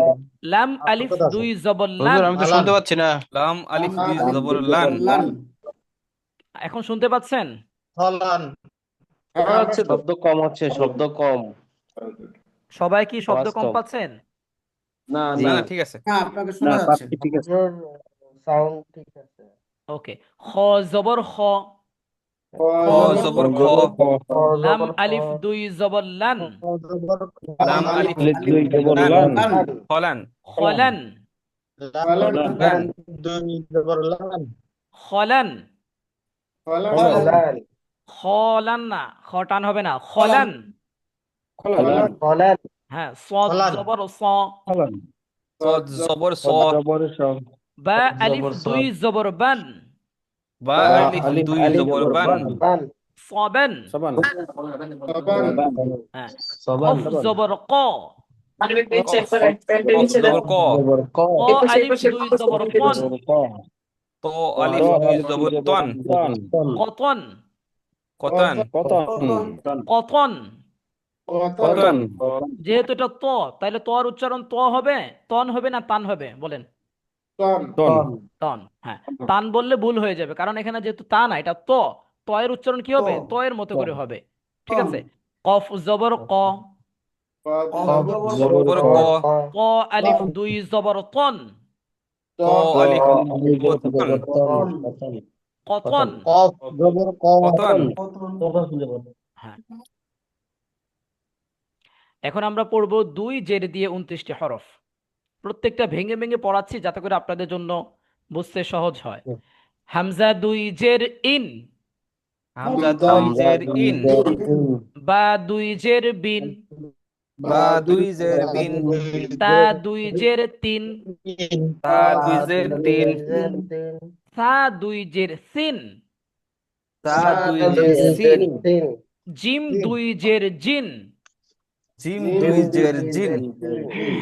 লাম আলিফ হরকত আছে দুই জবর লান। হুজুর, আমি তো মালান। শুনতে পাচ্ছি না। লাম আলিফ দুই জবর লান। এখন শুনতে পাচ্ছেন? ফলান শব্দ কম হচ্ছে, শব্দ কম। সবাই কি শব্দ আওয়াজ কম কম। পাচ্ছেন? না না না না, ঠিক আছে। ঠিক আছে। ওকে, খ জবর খ। খ জবর খ। লাম আলিফ দুই জবর লান। জবর লাম আলিফ দুই জবর লান। ফলান। খলান। লান। দুই জবর লান খলান। খলান না, খ টান হবে না, খলান। হ্যাঁ, সদ খলান। জবর স। সদ জবর স। বা আলিফ দুই জবর বান। বা আলিফ দুই জবর বান। সবেন। হ্যাঁ, কফ জবর ক। কফ জবর ক। ক আলিফ দুই জবর কন। ত আলিফ দুই জবর তন। কতন। কতান। কতন। কতন। যেহেতু এটা ত, তাহলে তর উচ্চারণ ত হবে, তন হবে না তান হবে, বলেন? তন। হ্যাঁ, তান বললে ভুল হয়ে যাবে, কারণ এখানে যেহেতু তা না, এটা ত, ত এর উচ্চারণ কি হবে? ত এর মতো করে হবে, ঠিক আছে? কফ জবর ক। জবর ক। ক আলিফ দুই জবর তন। ত আলিফ দুই জবর তন। কতন। কফ জবর ক কতন। হ্যাঁ, এখন আমরা পড়বো দুই জের দিয়ে 29টি হরফ। প্রত্যেকটা ভেঙে ভেঙে পড়াচ্ছি যাতে করে আপনাদের জন্য বুঝতে সহজ হয়। হামজা দুই জের ইন। হামজা দুই জের ইন। বা দুই জের বিন। বা দুই জের বিন। তা দুই জের তিন। তা দুই জের তিন। সা দুই জের সিন। তা দুই জের সিন। জিম দুই জের জিন। জিম দুই জের জিন।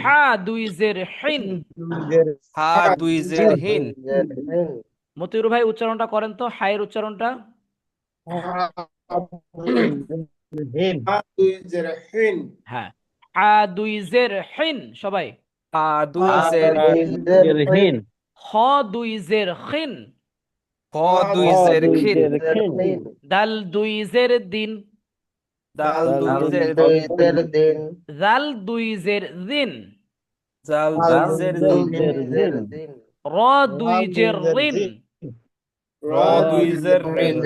হা দুই জের হিন। হা দুই জের হিন। মতিউর ভাই উচ্চারণটা করেন তো, হায়ের উচ্চারণটা। হ্যাঁ, আ দুই জের হিন, সবাই। হা দুই জের হিন। খ দুই জের খিন। খ দুই জের খিন। দাল দুই জের দিন। দাল দুই জের দিন। জাল দুই জের দিন। জাল দুই জের দিন। র দুই জের রিন। র দুই জের রিন।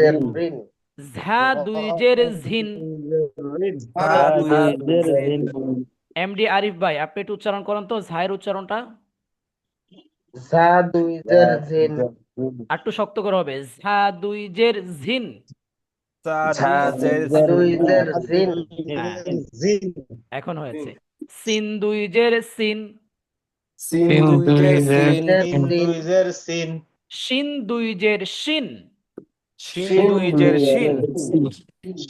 ঝা দুই জের ঝিন। হা দুই জের ঝিন। এমডি আরিফ ভাই, আপনি একটু উচ্চারণ করেন তো ঝায়ের উচ্চারণটা। আর একটু শক্ত করে হবে, ঝা দুই জের ঝিন। তা দুই জের হ্যাঁ, এখন হয়েছে। সিন দুই জের সিন। সিন দুই জের সিন। শিন দুই জের শিন। শিন দুই জের শিন।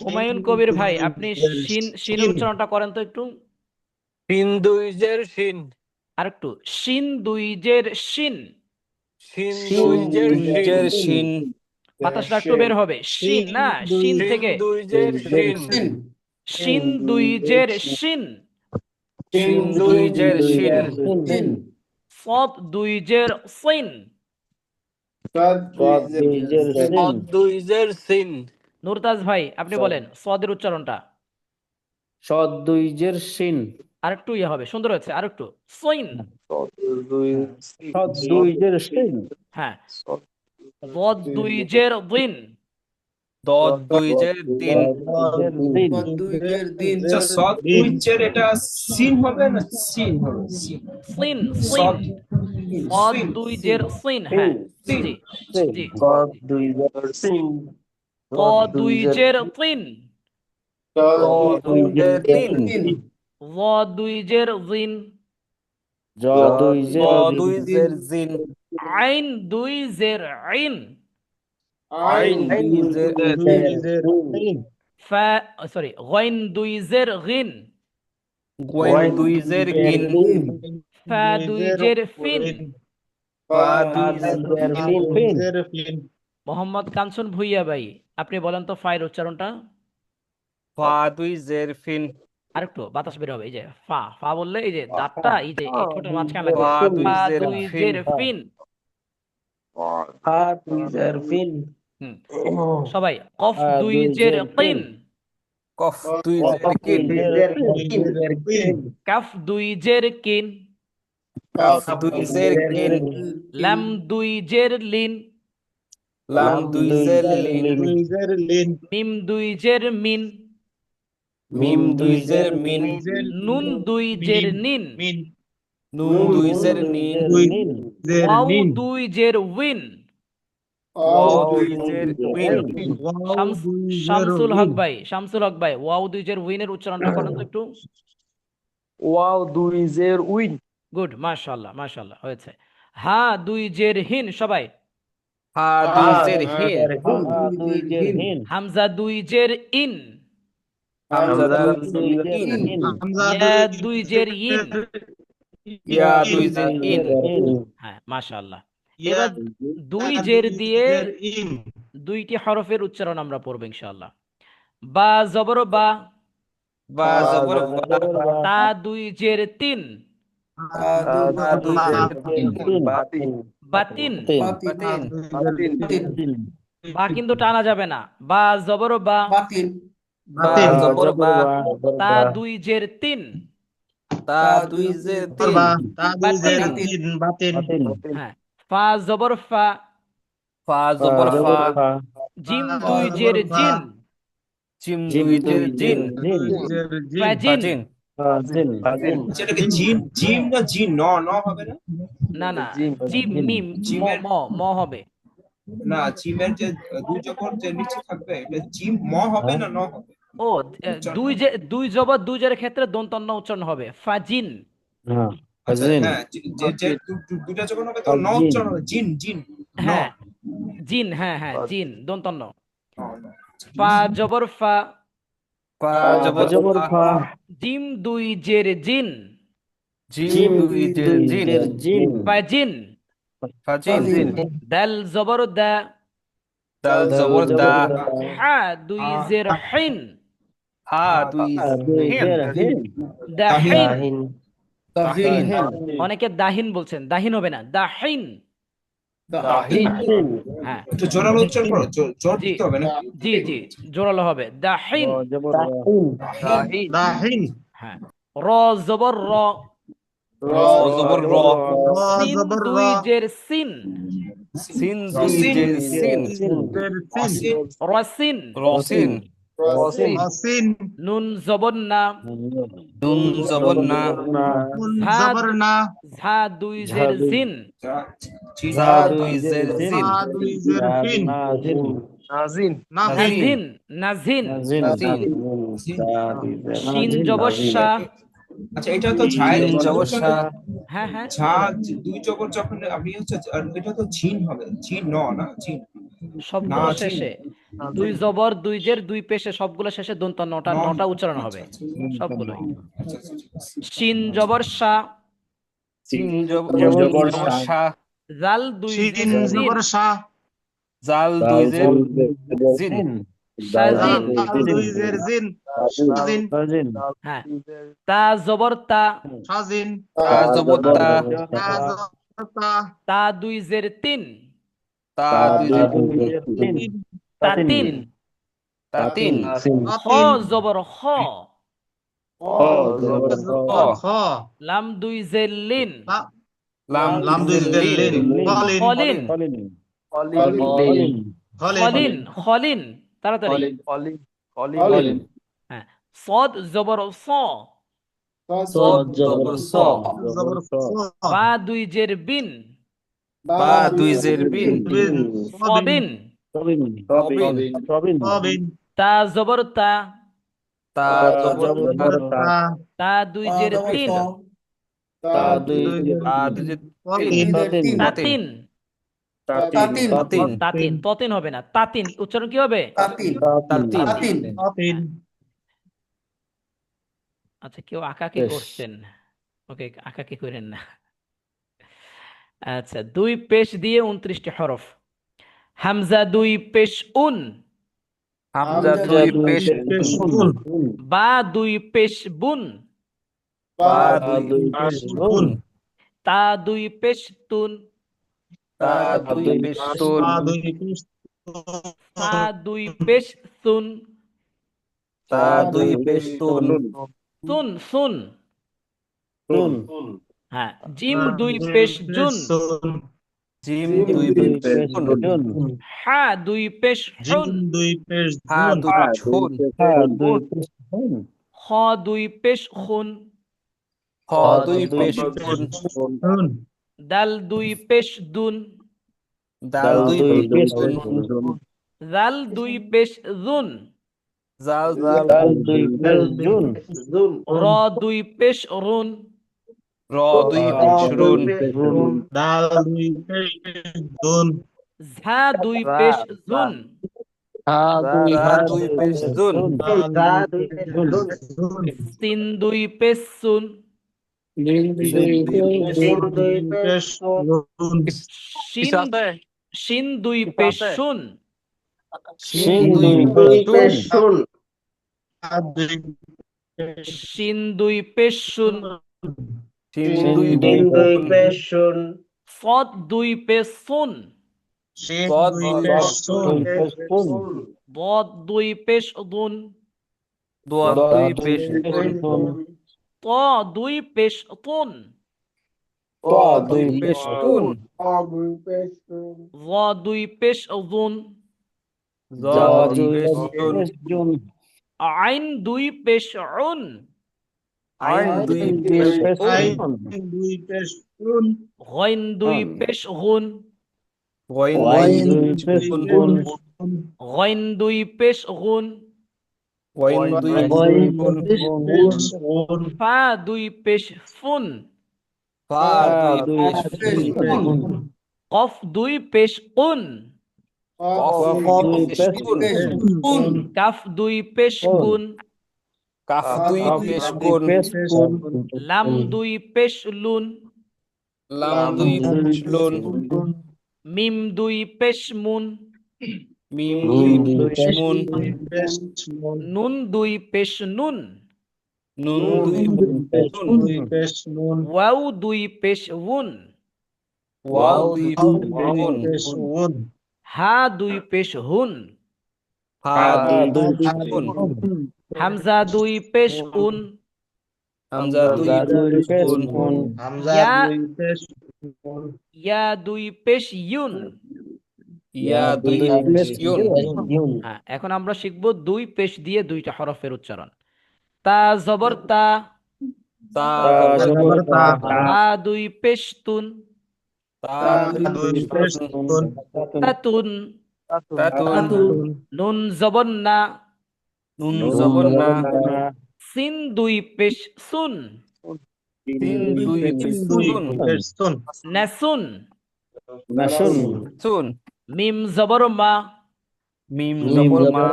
হুমায়ুন কবির ভাই, আপনি শিন শিনের উচ্চারণটা করেন তো একটু। শিন দুই জের শিন। আর একটু, শিন দুই জের শিন। শিন দুই জের জের শিন। শিন। বাতাসটা একটু বের হবে, শিন না, শিন শিন থেকে। দুই জের শিন। শিন দুই জের শিন। শিন দুই জের শিন। সদ দুই জের সিন। সাদ صاد দুই দুই জের সিন দুই জের সিন। নুরতাজ ভাই আপনি صاد বলেন সদের উচ্চারণটা صاد দুই জের সিন আরেকটু ইয়ে হবে, সুন্দর হচ্ছে, আরেকটু সইন। صاد দুই জের সিন হ্যাঁ, ضاد দুই জের দিন। দদ দুই জের দিন। صاد দুই জের সিন আচ্ছা সদ দুই চের এটা সিন হবে না সিন হবে সিন সিন সিন সদ ضاد সিন দুই সিন জের সিন। হ্যাঁ সিন জি সিন জি। صاد দুই জের সিন ত দুই জের তিন। সাদ দুই জের তিন। ল দুই জের জিন। জ দুই জের দুই জের জিন। আইন দুই জের আইন। আইন দুই জের তিন ফা সরি গইন দুই জের গিন। গোয়েন দুই জের গিন। ফা দুই জের ফিন। ফা দুই ফিন ফিন মোহাম্মদ কাঞ্চন ভুইয়া ভাই আপনি বলেন তো ফায়ের উচ্চারণটা ফা দুই জের ফিন। আরেকটু বাতাস বের হবে। এই যে ফা ফা বললে এই যে দাঁতটা এই যে এই ঠোঁটের মাঝখানে লাগবে। ফা দুই ফা জের দুই ফিন। জের ফিন। ফা দুই জের ফিন হুম, সবাই কফ দুই জের কিন। কফ দুই জের কিন। কাফ দুই জের কিন। কাফ দুই জের কিন। লাম দুই জের লিন। লাম দুই জের লিন। লিন মিম দুই জের মিন। মিম দুই জের মিন। নুন দুই জের নিন। মিন নুন দুই জের নিন। দুই জের ওয়াও নিন দুই জের উইন। ওয়াও দুই জের উইন। শামসুল হক ভাই, শামসুল হক ভাই ওয়াও দুই জের উইনের উচ্চারণটা করেন তো একটু। ওয়াও দুই জের উইন গুড, মাশাআল্লাহ মাশাআল্লাহ হয়েছে। হা দুই জের হিন সবাই। হা দুই জের হিন। দুই জের হিন হামজা দুই জের ইন। হামজা দুই জের ইন। ইয়া দুই জের ইন। ইয়া দুই জের ইন। হ্যাঁ মাশাআল্লাহ। এবার দুই জের দিয়ে দুইটি হরফের উচ্চারণ আমরা পড়ব ইনশাআল্লাহ। বা জবর বা। বা জবর বা। তা দুই জের তিন। তা দুই জের তিন। বাতিন। বাতিন। বা কিন্তু টানা যাবে না। বা জবর বা। বা জবর বা। তা দুই জের তিন। তা দুই জের তিন। বাতিন। হ্যাঁ, ফা জবর ফা। ফা জবর ফা। জিম দুই জের জিন। জিম দুই জের জিন। ফাজিন। সেটাকে জিম জিম না জি ন ন হবে না না না, জিম মিম ম ম ম হবে। না জিমের যে দুই যখন যে নিচে থাকবে এটা জিম ম হবে না ন হবে ও দুই জবর দুই জের ক্ষেত্রে দন্তন্য উচ্চারণ হবে ফাজিন। আচ্ছা হ্যাঁ যে যে দুইটা যখন হবে তখন ন উচ্চারণ হবে জিন জিন ন হ্যাঁ জিন, হ্যাঁ হ্যাঁ জিন দন্তন্য। ন, ন। ফা জবর ফা। ফা জবর ফা। জিম দুই জের জিন। জিম দুই জের জিন। ফাজিন। ফাজিন। দাল জবর দা। দাল জবর দা। হা দুই জের হিন। হা দুই জের হিন। দাহিন। তাহিন অনেকে দাহিন বলছেন, দাহিন হবে না, দাহিন। হ্যাঁ একটু জোরালো উচ্চারণ করো জোর জি দিতে হবে না জি জি, জোরালো হবে দাহিন। দাহিন হ্যাঁ, র জবর র। র জবর র। সিন দুই জের সিন। সিন দুই জের সিন। রসিন। রসিন। আসিন নুন জবর না। নুন জবর না। ঝা দুই জের জিন। ঝা দুই জের জিন। নাজিন। নাজিন। শিন জবর শা। আচ্ছা এটা তো ঝায়ের শিন জবর শা। হ্যাঁ হ্যাঁ, ঝা দুই জবর যখন আপনি হচ্ছে আর এটা তো ঝিন হবে ঝিন ন না ঝিন সবগুলো না, শেষে দুই জবর দুই জের দুই পেশে সবগুলো শেষে দন্ত নটা উচ্চারণ হবে সবগুলোই। আচ্ছা, আচ্ছা, আচ্ছা। শিন জবর শা। শিন জবর শা। জাল দুই জের জিন। জাল দুই জের জিন। সাজিন। হ্যাঁ, তা জবর তা। তা জবর তা। তা দুই জের তিন। তা দুই জের তিন তাতিন। তাতিন খ জবর খ। খ জবর খ খ লাম দুই জের লিন। লাম লাম দুই জের লিন কলিন খলিন। কলিন কলিন খলিন খলিন তাড়াতাড়ি। কলিন হ্যাঁ। সদ জবর স। সদ জবর স জবর স বা দুই জের বিন। বা দুই জের বিন বিন সবিন। সবিন তা জবর তা। তা জবর তা তা দুই জের তিন। তা দুই জের কলিন তাতিন। তাতিন তাতিন ততিন হবে না, তাতিন উচ্চারণ কি হবে? তাতিন কলিন আচ্ছা, কেউ আঁকাকি করছেন? ওকে, আঁকাকি করেন না। আচ্ছা, দুই পেশ দিয়ে 29টি হরফ। হামজা দুই পেশ উন। হামজা দুই পেশ পেশুন বা দুই পেশ বুন। বা দুই পেশ বুন তা দুই পেশ তুন। তা দুই পেশ তুন দুই পেশ সা দুই পেশ সুন। তা দুই পেশ তুন সুন সুন। তুন হ্যাঁ। জিম দুই পেশ জুন। জিম দুই পেশ জুন হা দুই পেশ হুন। জিম দুই পেশ হা জুন দুই পেশ হুন খ দুই পেশ খুন। খ দুই পেশ খুন হুন দাল দুই পেশ দুন। দাল দুই পেশ দুন জাল দুই পেশ জুন। জাল দুই র দুই পেশ রুন। র দুই পেশ রুন ডাল দুই পেশ দুন ঝা দুই পেশ জুন। রা দুই পেশ জুন ডাল দুই পেশ দুন সিন দুই পেশ সুন। জিম দুই পেশ দুন শিন শিন দুই পেশ শুন। শিন দুই পেশ শুন দুই শিন দুই পেশ শুন। শিন দুই পেশ শুন সদ দুই পেশ সুন। শিন দুই পেশ শুন বদ দুই পেশ দুন। দোয়া দুই পেশ দুন ত দুই পেশ তুন। ত দুই পেশ তুন জ দুই পেশ জুন। জ দুই পেশ জুন আইন দুই পেশ উন। আইন দুই পেশ আইন উন দুই পেশ শুন গইন দুই পেশ গুন। ওয়াইন দুই পেশ গুন গইন দুই পেশ গুন। ওয়াইন দুই পেশ গুন ফা দুই পেশ ফুন। ফা দুই পেশ ফুন কফ দুই পেশ কুন। কফ দুই পেশ কুন কাফ দুই পেশ কুন। কাফ দুই পেশ কুন লাম দুই পেশ লুন। লাম দুই পেশ লুন মিম দুই পেশ মুন। মিম দুই পেশ মুন পেশ নুন নুন দুই পেশ নুন। নুন দুই পেশ নুন দুই পেশ নুন ওয়াও দুই পেশ উন। ওয়াও দুই পেশ উন পেশ উন হা দুই পেশ হুন। হা দুই পেশ উন হামজা দুই পেশ উন। হামজা দুই পেশ উন হামজা ইয়া দুই পেশ উন ইয়া দুই পেশ ইউন। ইয়া দুই পেশ ইউন হ্যাঁ, এখন আমরা শিখব দুই পেশ দিয়ে দুইটা হরফের উচ্চারণ। তা জবর তা। তা জবর তা তা দুই পেশ তুন। তা দুই পেশ তুন তাতুন। তাতুন নুন জবর না। নুন জবর না সিন দুই পেশ সুন। তিন দুই পেশ দুই সুন পেশ তুন নাসুন। সুন মিম জবর মা। মিম জবর মা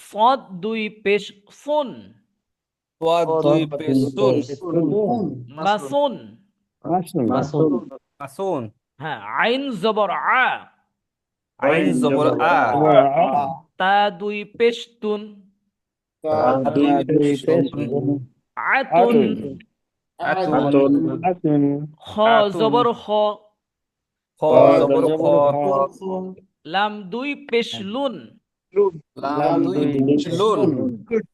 সদ দুই পেশ সুন। তোয়া দুই পেশ সুন মাসুন। আসুন হ্যাঁ, আইন জবর আ। আইন জবর আ তা দুই পেশ তুন। তা দুই পেশ তুন আতুন। আতুন খ জবর খ। খ জবর খ, লাম দুই পেশ লুন, লাম দুই পেশ লুন,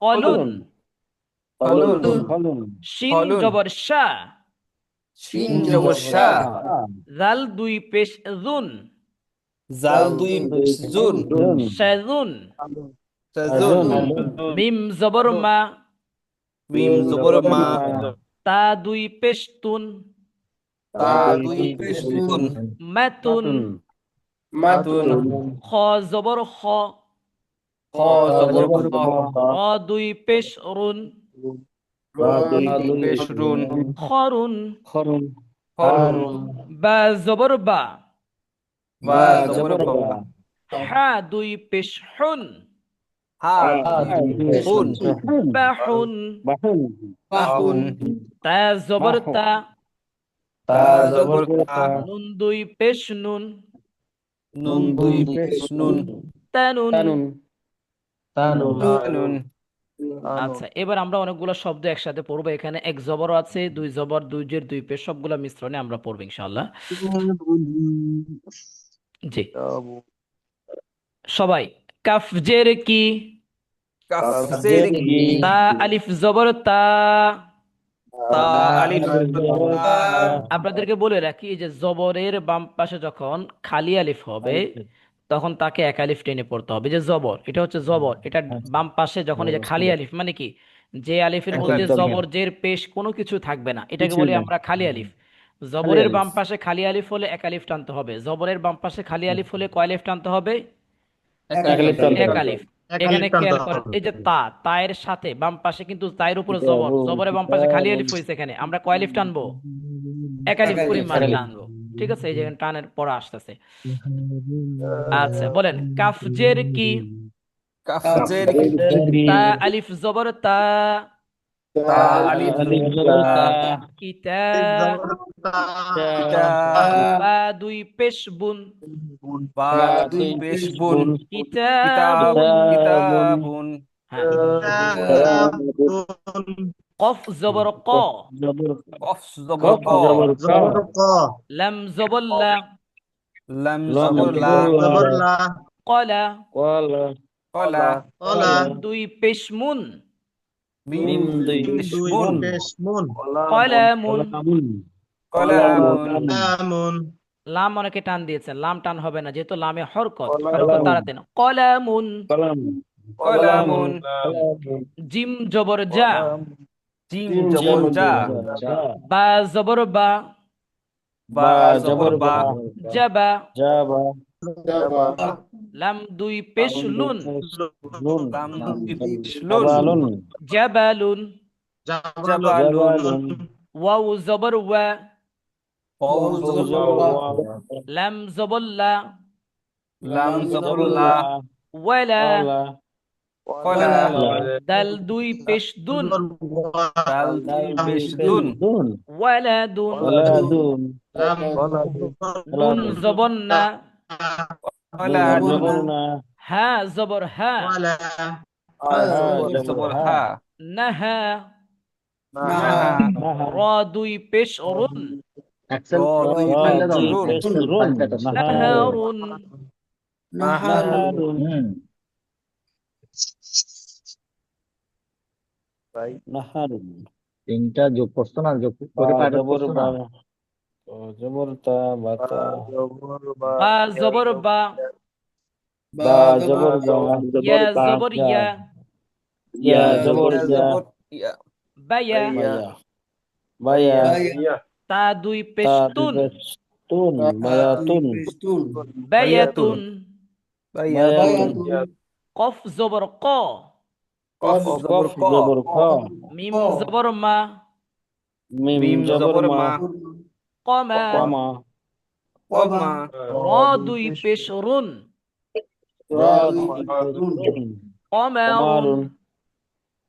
কলুন, হলুন, শিন হলুন, জবর শা, শিন জবর শা, জাল দুই পেশ জুন, জাল দুই পেশ জুন, শাজুন, সাজুন, মিম জবর মা, মিম জবর মা, তা দুই পেশ তুন, তা দুই পেশ তুন, মাতুন, মাতুন, খ জবর খ, খ জবর খ, র দুই পেশ রুন, রা দুই পেশ রুন, খরুন, হরুন, বা জবর বা, বা জবর বা, হা দুই পেশ হুন, হা দুই পেশ হুন, বাহুন, বাহুন, তা জবর তা, তা জবর তা, নুন দুই পেশ নুন, নুন দুই পেশ নুন, তানুন। তানুন, আচ্ছা, এবার আমরা অনেকগুলো শব্দ একসাথে পড়বো। এখানে এক জবর আছে, দুই জবর, দুই জের, দুই পেশ, সবগুলা মিশ্রণে আমরা পড়বো ইনশাআল্লাহ। জি, সবাই কাফ জের কি, কাফ জের কি, তা আলিফ জবর তা। তা আলিফ জবর তা, আপনাদেরকে বলে রাখি, এই যে জবরের বাম পাশে যখন খালি আলিফ হবে তখন তাকে এক আলিফ টেনে পড়তে হবে। যে জবর, এটা হচ্ছে জবর, এটা বাম পাশে যখন এই যে খালি আলিফ মানে কি, যে আলিফের মধ্যে জবর জের পেশ কোনো কিছু থাকবে না, এটাকে বলি আমরা খালি আলিফ। জবরের বাম পাশে খালি আলিফ হলে এক আলিফ টানতে হবে, জবরের বাম পাশে খালি আলিফ হলে কয় আলিফ টানতে হবে? এক আলিফ। এখানে খেয়াল করেন, এই যে তা, তায়ের সাথে বাম পাশে কিন্তু তায়ের উপরে জবর, জবরের বাম পাশে খালি আলিফ হয়েছে, এখানে আমরা কয় আলিফ টানবো? এক আলিফ পরিমাণ টানবো। ঠিক আছে, এই যে টানের পড়া আসতেছে। আচ্ছা, বলেন কাফ জের কি, কাফ জের কি, তা আলিফ জবর তা, তা আলিফ জবর তা, কিতা, কিতা, বা দুই পেশ বুন, বা দুই পেশ বুন, কিতাবুন। কিতাবুন, হ্যাঁ, কফ জবর ক, কফ জবর ক, লাম জবর লা, লাম জবর লা, কলা, কলা, দুই পেশ মুন, মিম দুই পেশ মুন, কলামুন। কলামুন, লাম অনেকে টান দিয়েছেন, লাম টান হবে না, যেহেতু লামে হরকত, হরকত দাঁড়াতে না। কলামুন। কলামুন, জিম জবর যা, জিম জবর যা, বা জবর বা, বা জবর বা, জাবা, লাম দুই পেশ লুন, লাম দুই পেশ লুন, জাবালুন। জাবালুন, ওয়াও জবর ওয়া, ওয়াও জবর ওয়া, লাম জবর লা, লাম জবর লা, ওয়ালা, কলা, দাল দুই পেশ দুন, দাল দুই পেশ দুন, ওয়ালাদুন। নুন জবর না, ওয়ালাদুন, হা জবর হা, জবর হা, নাহা, নাহা, র দুই পেশ রুন, র দুই পেশ রুন, নাহারুন। তিনটা যোগ করছো না, যোগ করে পাঠ করছো না? বা জবর বা, ইয়া জবর ইয়া, জবর ইয়া, বায়া, তা দুই পেশ তুন, বায়াতুন। বায়াতুন, কফ জবর ক, কফ জবর ক, মিম জবর মা, মিম জবর মা, কমা, কমা, র দুই পেশ রুন, কমারুন।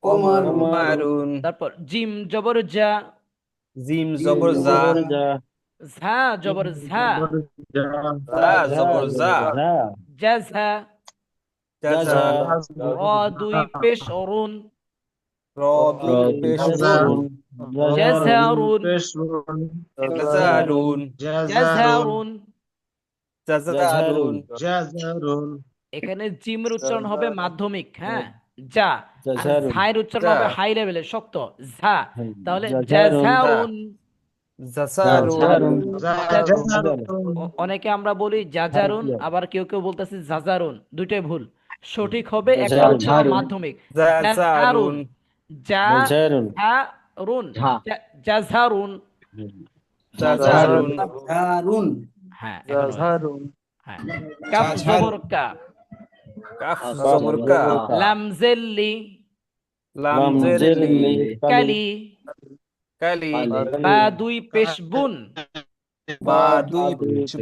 কমারুন, তারপর জিম জবর যা, জিম জবর যা, ঝা জবর ঝা, যা জবর যা, জাঝা, জাযা, র দুই পেশ রুন, র দুই পেশ রুন, জাঝারুন, জাযারুন, জাঝারুন। জাজারুন জাজারুন এখানে জিমের উচ্চারণ হবে মাধ্যমিক, হ্যাঁ, যা। আর জাজারুন ঝায়ের উচ্চারণ হবে হাই লেভেলের, শক্ত, ঝা। তাহলে জাজারুন জাঝারুন। জাজারুন জাজারুন অনেকে আমরা বলি জাজারুন, আবার কেউ কেউ বলতেছে জাজারুন, দুইটাই ভুল। সঠিক হবে একটা জাজারুন হচ্ছে মাধ্যমিক, জাজারুন, যা জাজারুন ঝারুন, জাঝারুন। জাজারুন হ্যাঁ, এখন হয়েছে। হ্যাঁ, কাফ জাঝারুন। জবর কা, কাফ জবর কা লাম জেল্লি, লামজেরলি কালি, কালি বা দুই পেশ বুন,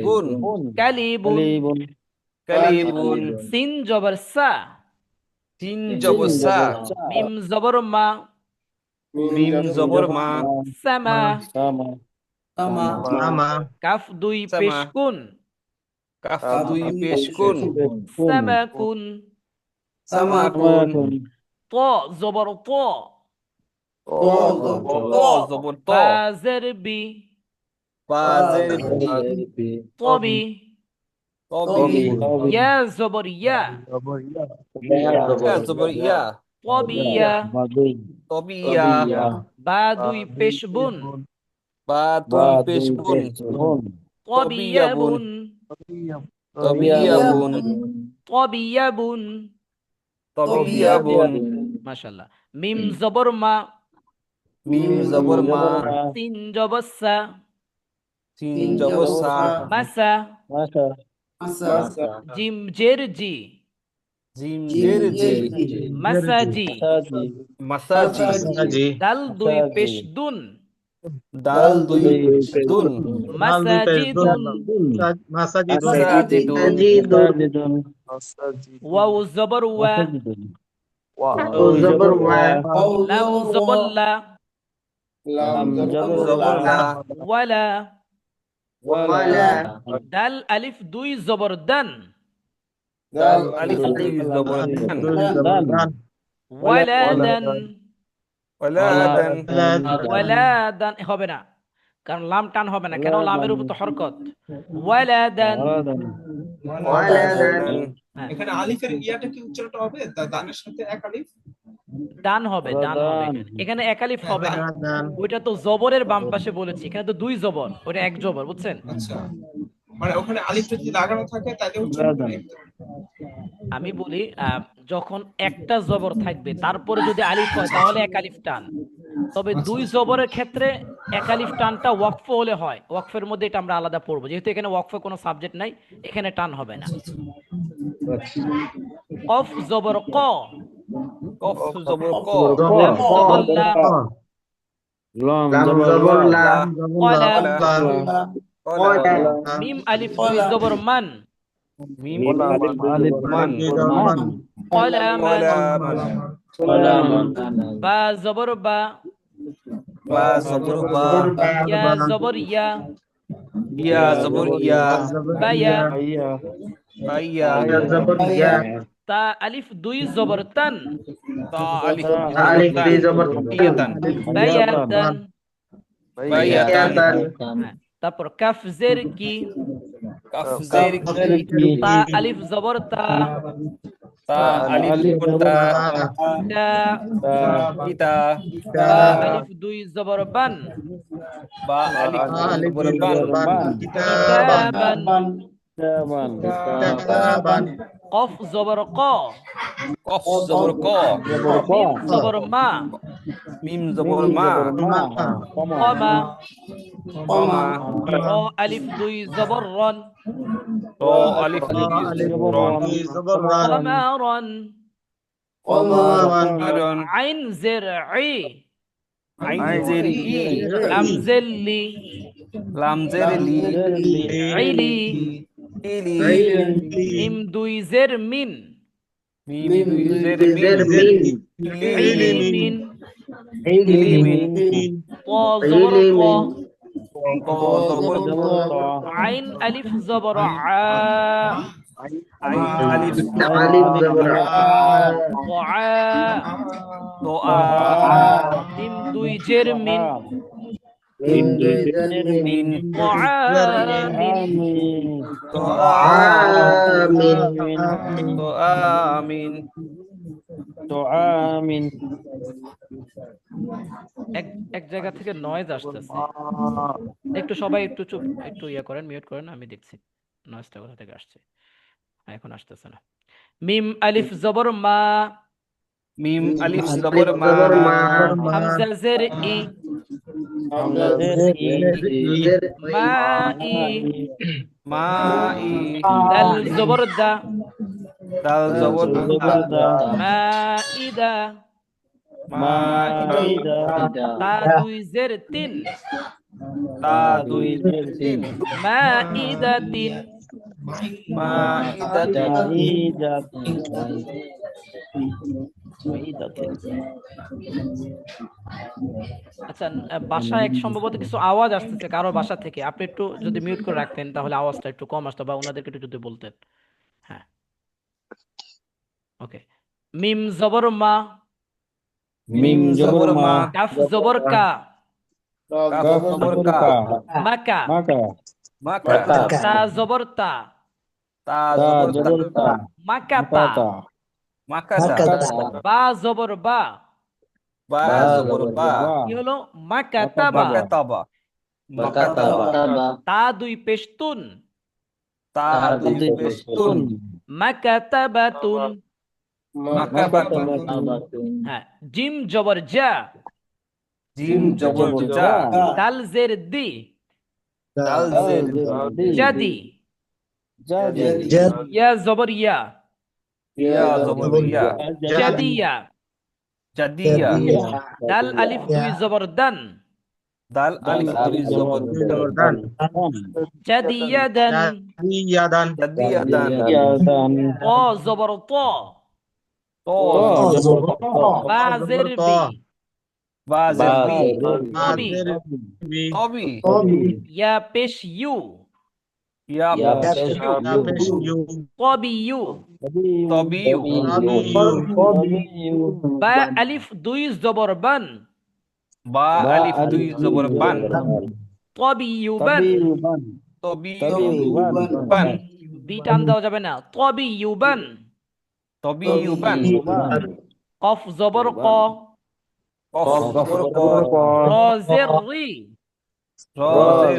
বুন কালিবুন, কালিবুন সিন জবর সা, তিন জবর সা মিম জবর মা, মিম জবর মা সামা, সামা কাফ দুই সামা। পেশ কুন, কাফ দুই পেশ কুন সামাকুন, সামাকুন ত জবর ত, ত জবর ত বা জের বি, বাজের তবি, তবি ইয়া জবর ইয়া, ইয়া জবর ইয়া তবিয়া, তবিয়া বা দুই পেশ বুন, বা দুই পেশ বুন তবিয়াবুন, তবিয়াবুন তবিয়াবুন। তবিয়াবুন মাশাআল্লাহ। মিম জবর মা, মিম জবর মা সিন জবর সা, তিন জবর সা মাসা, জিম জের জি, জিম জের জি মাসাজি, মাসাজি সাজি দাল দুই পেশ দুন, দাল দুই দুন নাল দুই পেশ দুন মাসাজিদুন, মাসাজিদুন ওয়াও জবর ওয়া, ও জবর ওয়া লাম জবর লা, জবর লা ওয়ালা, ওয়ালা দাল আলিফ দুই জবর দান, দাল আলিফ দুই জবর দান দান ওয়ালাদান, ওয়ালাদান ওয়ালাদান হবে না, কারণ লাম টান হবে না, কেন? লামের উপর তো হরকত। ওয়ালাদান, ওয়ালাদান হ্যাঁ, এখানে আলিফের ইয়াটা কি উচ্চারণটা হবে দানের সাথে এক আলিফ? দান হবে, দান হবে এখানে। এখানে একালিফ হবে না, দান ওইটা তো জবরের বাম পাশে বলেছি, এখানে তো দুই জবর, ওটা এক জবর, বুঝছেন? আচ্ছা, মানে ওখানে আলিফটা যদি লাগানো থাকে তাহলে উচ্চারণ হবে। আমি বলি যখন একটা জবর থাকবে তারপরে যদি আলিফ হয় তাহলে একালিফ টান, তবে দুই জবরের ক্ষেত্রে একালিফ টানটা ওয়াকফ হলে হয়। ওয়াকফের মধ্যে এটা আমরা আলাদা পড়বো, যেহেতু এখানে ওয়াকফে কোনো সাবজেক্ট নাই, এখানে টান হবে না। কফ জবর ক, কফ জবর ক লাম জবর লা, লাম জবর লা কলা, কলা মিম আলিফ দুই জবর মান, মিম আলিফ মান কলামান, কলামান বা জবর বা, বা জবর বা ইয়া জবর ইয়া, ইয়া জবর ইয়া বায়া, বাইয়া জবর ইয়া তা আলিফ দুই জবর তান, তা আলিফ আলিফ দুই জবর ইয়াতান বায়াতান। বাইয়াতান হ্যাঁ, তারপর কাফ জের কি, কাফ জের কি তা আলিফ জবর তা, তা আলিফ তা তা, পিতা বা আলিফ দুই জবর বান, বা আলিফ আলিফ জবর দুই বান জবর বান কিতাবান কিতাবান কফ জবর ক, কফ জবর ক মিম জবর মা, মিম জবর মা কমা, কমা র আলিফ দুই জবর রন, র আলিফ আলিফ রন দুই জবর রান কমারন, কমারন রন আইন জের ই, আইন জের ই লাম জের লি, লাম জের লি ইলি, ইলি মিম দুই জের মিন, মিম জের মিন ইলিমিন, ইলিমিন ত জবর ক, ক জবর আইন আলিফ জবর আ, আইন আলিফ আলিফ জবর আ ضع তো মিম দুই জের মিন, মিন দুই জের মিন মিন ضعامين আমিন আমিন এক এক জায়গা থেকে নয়েজ আসতেছে, একটু সবাই একটু চুপ, একটু ইয়ে করেন, মিউট করেন, আমি দেখছি নয়েজটা কোথা থেকে আসছে। এখন আসতেছে না। মিম আলিফ জবর মা, মিম আলিফ জবর মা হামজা জের ই, মা ই, মাই দাল জবর দা, দাল জবর দা মা ইদা, মাইদা তা দুই জের তিন, তা দুই তিন মা ইদা তিন, মাইদাতিন আচ্ছা। বাসায় এক সম্ভবত কিছু আওয়াজ আসতেছে কারো বাসা থেকে, আপনি একটু যদি মিউট করে রাখতেন তাহলে আওয়াজটা একটু কম আসতো, বা ওনাদেরকে একটু যদি বলতেন। হ্যাঁ, ওকে। মিম জবর মা, মিম জবর মা কাফ জবর কা, কাফ জবর কা মাকা, মাকা তা জবর তা, তা জবর তা মাকাতা, মাকাতা বা জবর বা, বা জবর বা কি হলো? মাকাতাবা। মাকাতাবা মাকাতাবা তা দুই পেশতুন, তা দুই পেশতুন মাকাতাবাতুন। মাকাবাতুন হ্যাঁ, জিম জবর জা, জিম জবর জা দাল জের দি, দাল জের জাদি, জাদ ইয়া জবর ইয়া, ইয়া জবর ইয়া জাদিয়া, জাদিয়া দাল আলিফ দুই জবর দান, দাল আলিফ দুই জবর জবরদান জাদিয়াদান, ইয়াদান জাদিয়াদান ত জবর ত, তো বা জের বি, বা জের বি তবি, তবি ইয়া পেশ ইউ, ইয়া পেশ ইউ তবি ইউ, তবিউ বা আলিফ দুই জবর বান, বা আলিফ দুই জবর বান তবি ইউ বান, বান বি টান দেওয়া যাবে না, তবি ইউ বান। তবিউ বান কফ জবর ক, কফ জবর ক র জের রি, র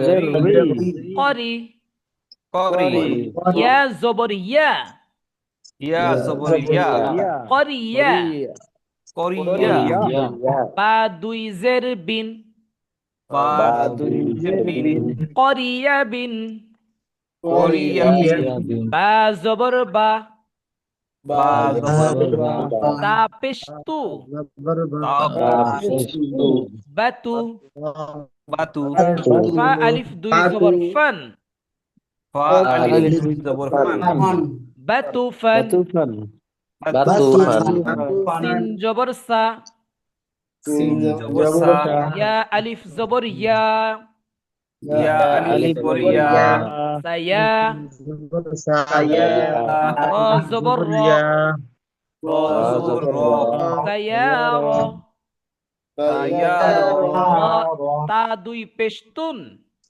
জের রি করি, করি ইয়া জবর ইয়া, ইয়া জবর ইয়া করিয়া, করিয়া বা দুই জের বিন, বা দুই বিন করিয়া বিন, করিয়া বা জবর বা, বা জবর তা পেশতু, তাপিস্তু বাতু, বাতু ফা আলিফ দুই জবর ফান, ফা আলিফ দুই জবর ফান বাতু ফান, বাতু সিন জবর সা, সিন জবর সা ইয়া আলিফ জবর ইয়া, ইয়া আলিফ জবর ইয়া সায়া, saya র জবর র, র জবর র সায়ার, সায়ার তা দুই পেশতুন,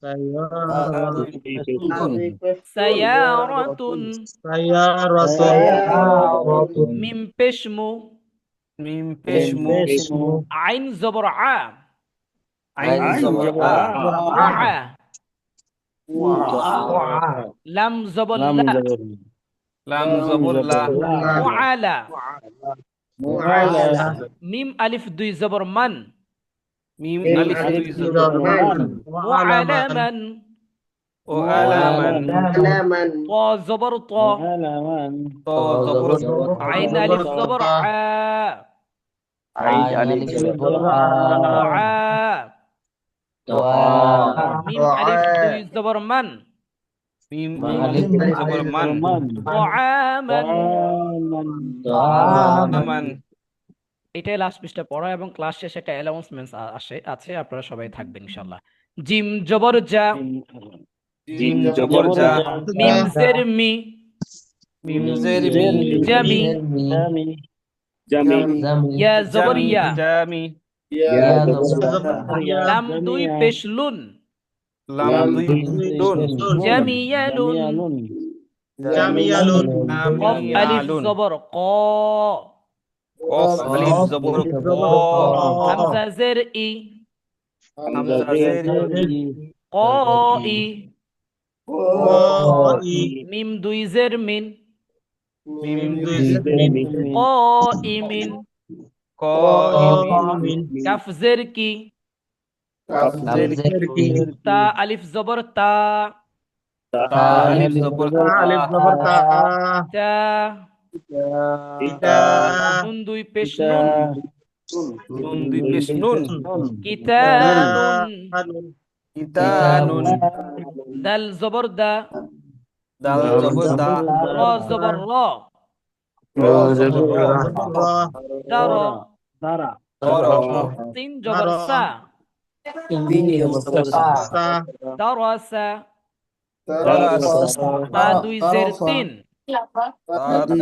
saya সায়ারাতুন, saya rasul মিম পেশমু, মিম পেশমু আইন জবর আ, আইন জবর আ আ, লাম জবর লা, লাম জবর লা মুআলা, মিম আলিফ দুই জবর মান, মিম আলিফ দুই জবর মান মুআলামান, ও আলামান ত জবর ত, ত জবর আইন আলিফ জবর আ, আইন আলিফ জবর দোয়া, মিম আলিফ দুই জবর মান, মিম আলিফ দুই জবর মান দুআমান। আমান এটাই লাস্ট পৃষ্ঠা পড়া, এবং ক্লাস শেষে একটা অ্যানাউন্সমেন্ট আছে, আপনারা সবাই থাকবেন ইনশাআল্লাহ। জিম জবর জা, জিম জবর জা মিম জের মি, মিম জের মি জামি, ইয়া জবর ইয়া, জামি লাম দুই পেশ লুন, লাম দুই নুন জামিয়ালুন জামিয়ালুন কফ আলিফ জামিয়ালুন জবর ক কফ আলিফ জবর ক হামজা জের ই হামজা জের ক ই কই মিম দুই জের মিন মিম দুই দুই মিন ক ইমিন ক ইমিন মিন কাফ জের কি কাফ জের কি তা আলিফ জবর তা তা আলিফ জবর আলিফ তা জবর তা তা তা নুন দুই পেশ নুন নুন দুই পেশ নুন কিতানুন হানুন কিতানুন দাল জবর দা দাল জবর দা র জবর র র জবর র দার দর তিন জবর সা সা দারাসা দারাস তা দুই জের তিন তা দুই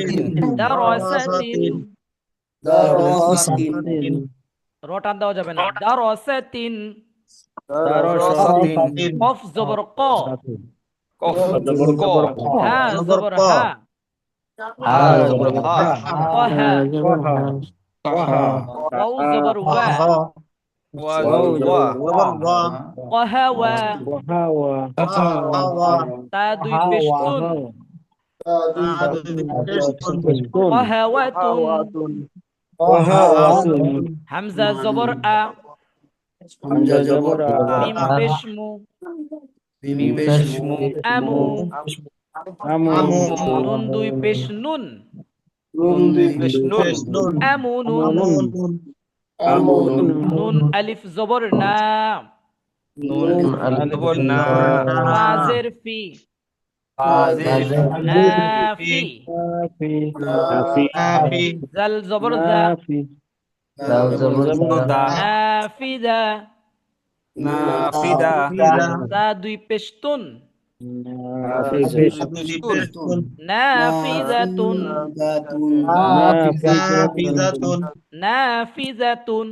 তিন দারাসাতিন দারাসাতিন র টান দেওয়া যাবে না দারাসাতিন দারাসাতিন কফ জবর ক কফ জবর ক হা জবর হা হা জবর হা কহা কহা ওয়াও জবর ওয়া ওয়া জবর ওয়া জবর ওয়া কহাওয়া ওয়া তা দুই পেশতুন কহাওয়াতুন হামজা জবর আ মিম পেশমু মিম পেশ মু আমু আমু নুন দুই পেশ নুন নুন দুই পেশ নুন নুন আমুনুন নুন আলিফ জবর না নুন আলিফ জবর না ফাজের ফি হাজির নাফি আফি জাল জবর দা দাল জবর দা নাফিদা নাফিদা তা দুই পেশতুন পেশতুন নাফিজাতুন নাফিজাতুন নাফিজাতুন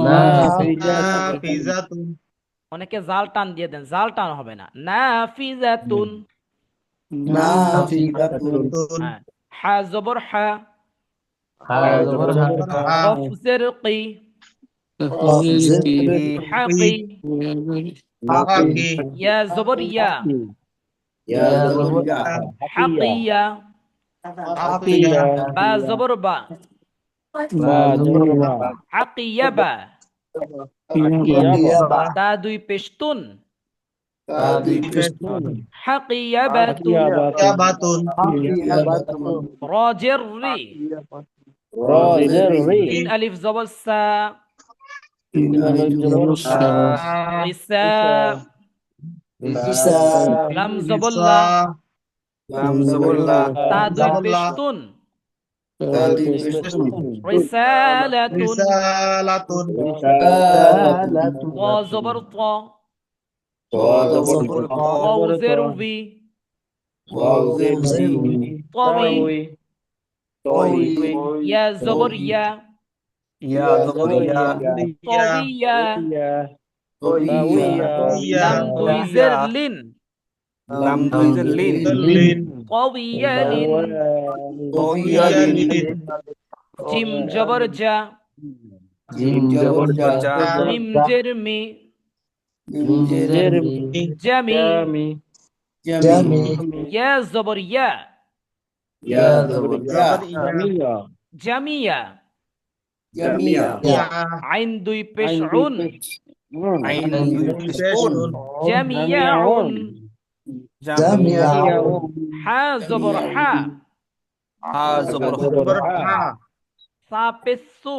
নাফিজাতুন অনেকে জাল টান দিয়ে দেন, জাল টান হবে না, নাফিজাতুন। হ্যাঁ, হা জবর হা, কফ জের কি, হাকি, হাকি ইয়া জবর ইয়া, হাকিয়া, হাকিয়া বা জবর বা, হাকিয়াবা, তা দুই পেশতুন, হাকিয়াবাতুন, ইয়াবাতুন রাজের রি, তিন আলিফ জবর সা, রিসা, লাম জবল্লা, তা দুই পেশতুন, রিসালাতুন, রিসালাতুন তা জবর তা, ওয়াও জের বি, طوي يا زبر يا طوية لم دويزر لين লিন طوية لين جيم جبر جا ميم جرمي جمي يا زبر يا جميع عين دوي بشعون جميعون حا زبر حا صابسو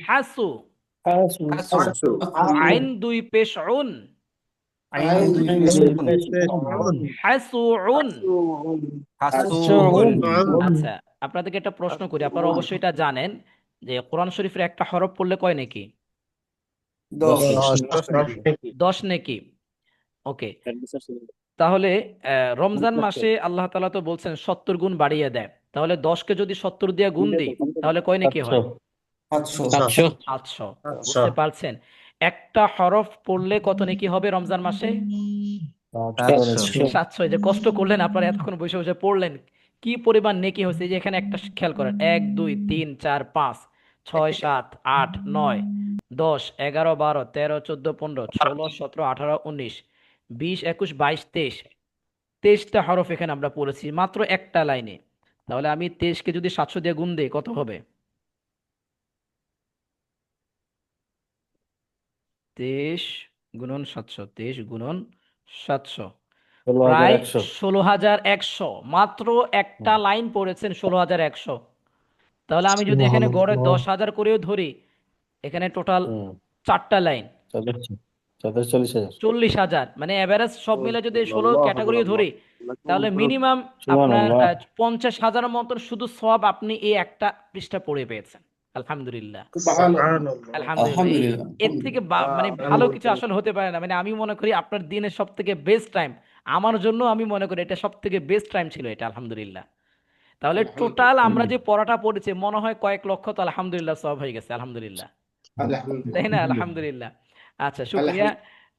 حسو عين دوي بشعون حسوعون। আচ্ছা, আপনাদেরকে একটা প্রশ্ন করি, আপনারা অবশ্যই এটা জানেন যে কোরআন শরীফের একটা হরফ পড়লে কয় নেকি? 10 নেকি। ওকে, তাহলে রমজান মাসে আল্লাহ তাআলা তো বলছেন 70 গুণ বাড়িয়ে দেয়, তাহলে 10কে যদি 70 দিয়ে গুণ দিই তাহলে কয় নেকি হয়? সাতশো 700। বুঝতে পারছেন? একটা হরফ পড়লে কত নেকি হবে রমজান মাসে? 700। এই যে কষ্ট করলেন আপনারা, এতক্ষণ বসে বসে পড়লেন, কি পরিমাণ নেকি হয়েছে। এই যে এখানে একটা খেয়াল করেন, 1 2 3 4 5 6 7 8 9 10 11 12 13 14 15 16 17 18 19 20 21 22 23। 23টা হরফ এখানে আমরা পড়েছি মাত্র একটা লাইনে। তাহলে আমি 23কে যদি 700 দিয়ে গুণ দিই কত হবে? 23 গুণন 700, 23 গুণন 700, প্রায় 16,100। মাত্র একটা লাইন পড়েছেন 16,100। তাহলে আমি যদি এখানে গড়ে 10,000 করেও ধরি, এখানে টোটাল 4টা লাইন, 40,000। মানে এভারেজ সব মিলে যদি 16 ক্যাটাগরি ধরি, তাহলে মিনিমাম আপনার 50,000 মতন শুধু সব আপনি এই একটা পৃষ্ঠা পড়ে পেয়েছেন। আলহামদুলিল্লাহ, আলহামদুলিল্লাহ। এর থেকে মানে ভালো কিছু আসলে হতে পারে না। মানে আমি মনে করি আপনার দিনের সব থেকে বেস্ট টাইম, আমার জন্য আমি মনে করি এটা সব থেকে বেস্ট টাইম ছিল এটা, আলহামদুলিল্লাহ। তাহলে টোটাল আমরা যে পড়াটা পড়েছি মনে হয় কয়েক লক্ষ, তো আলহামদুলিল্লাহ সব হয়ে গেছে, আলহামদুলিল্লাহ, তাই না? আলহামদুলিল্লাহ। আচ্ছা, শুক্রিয়া।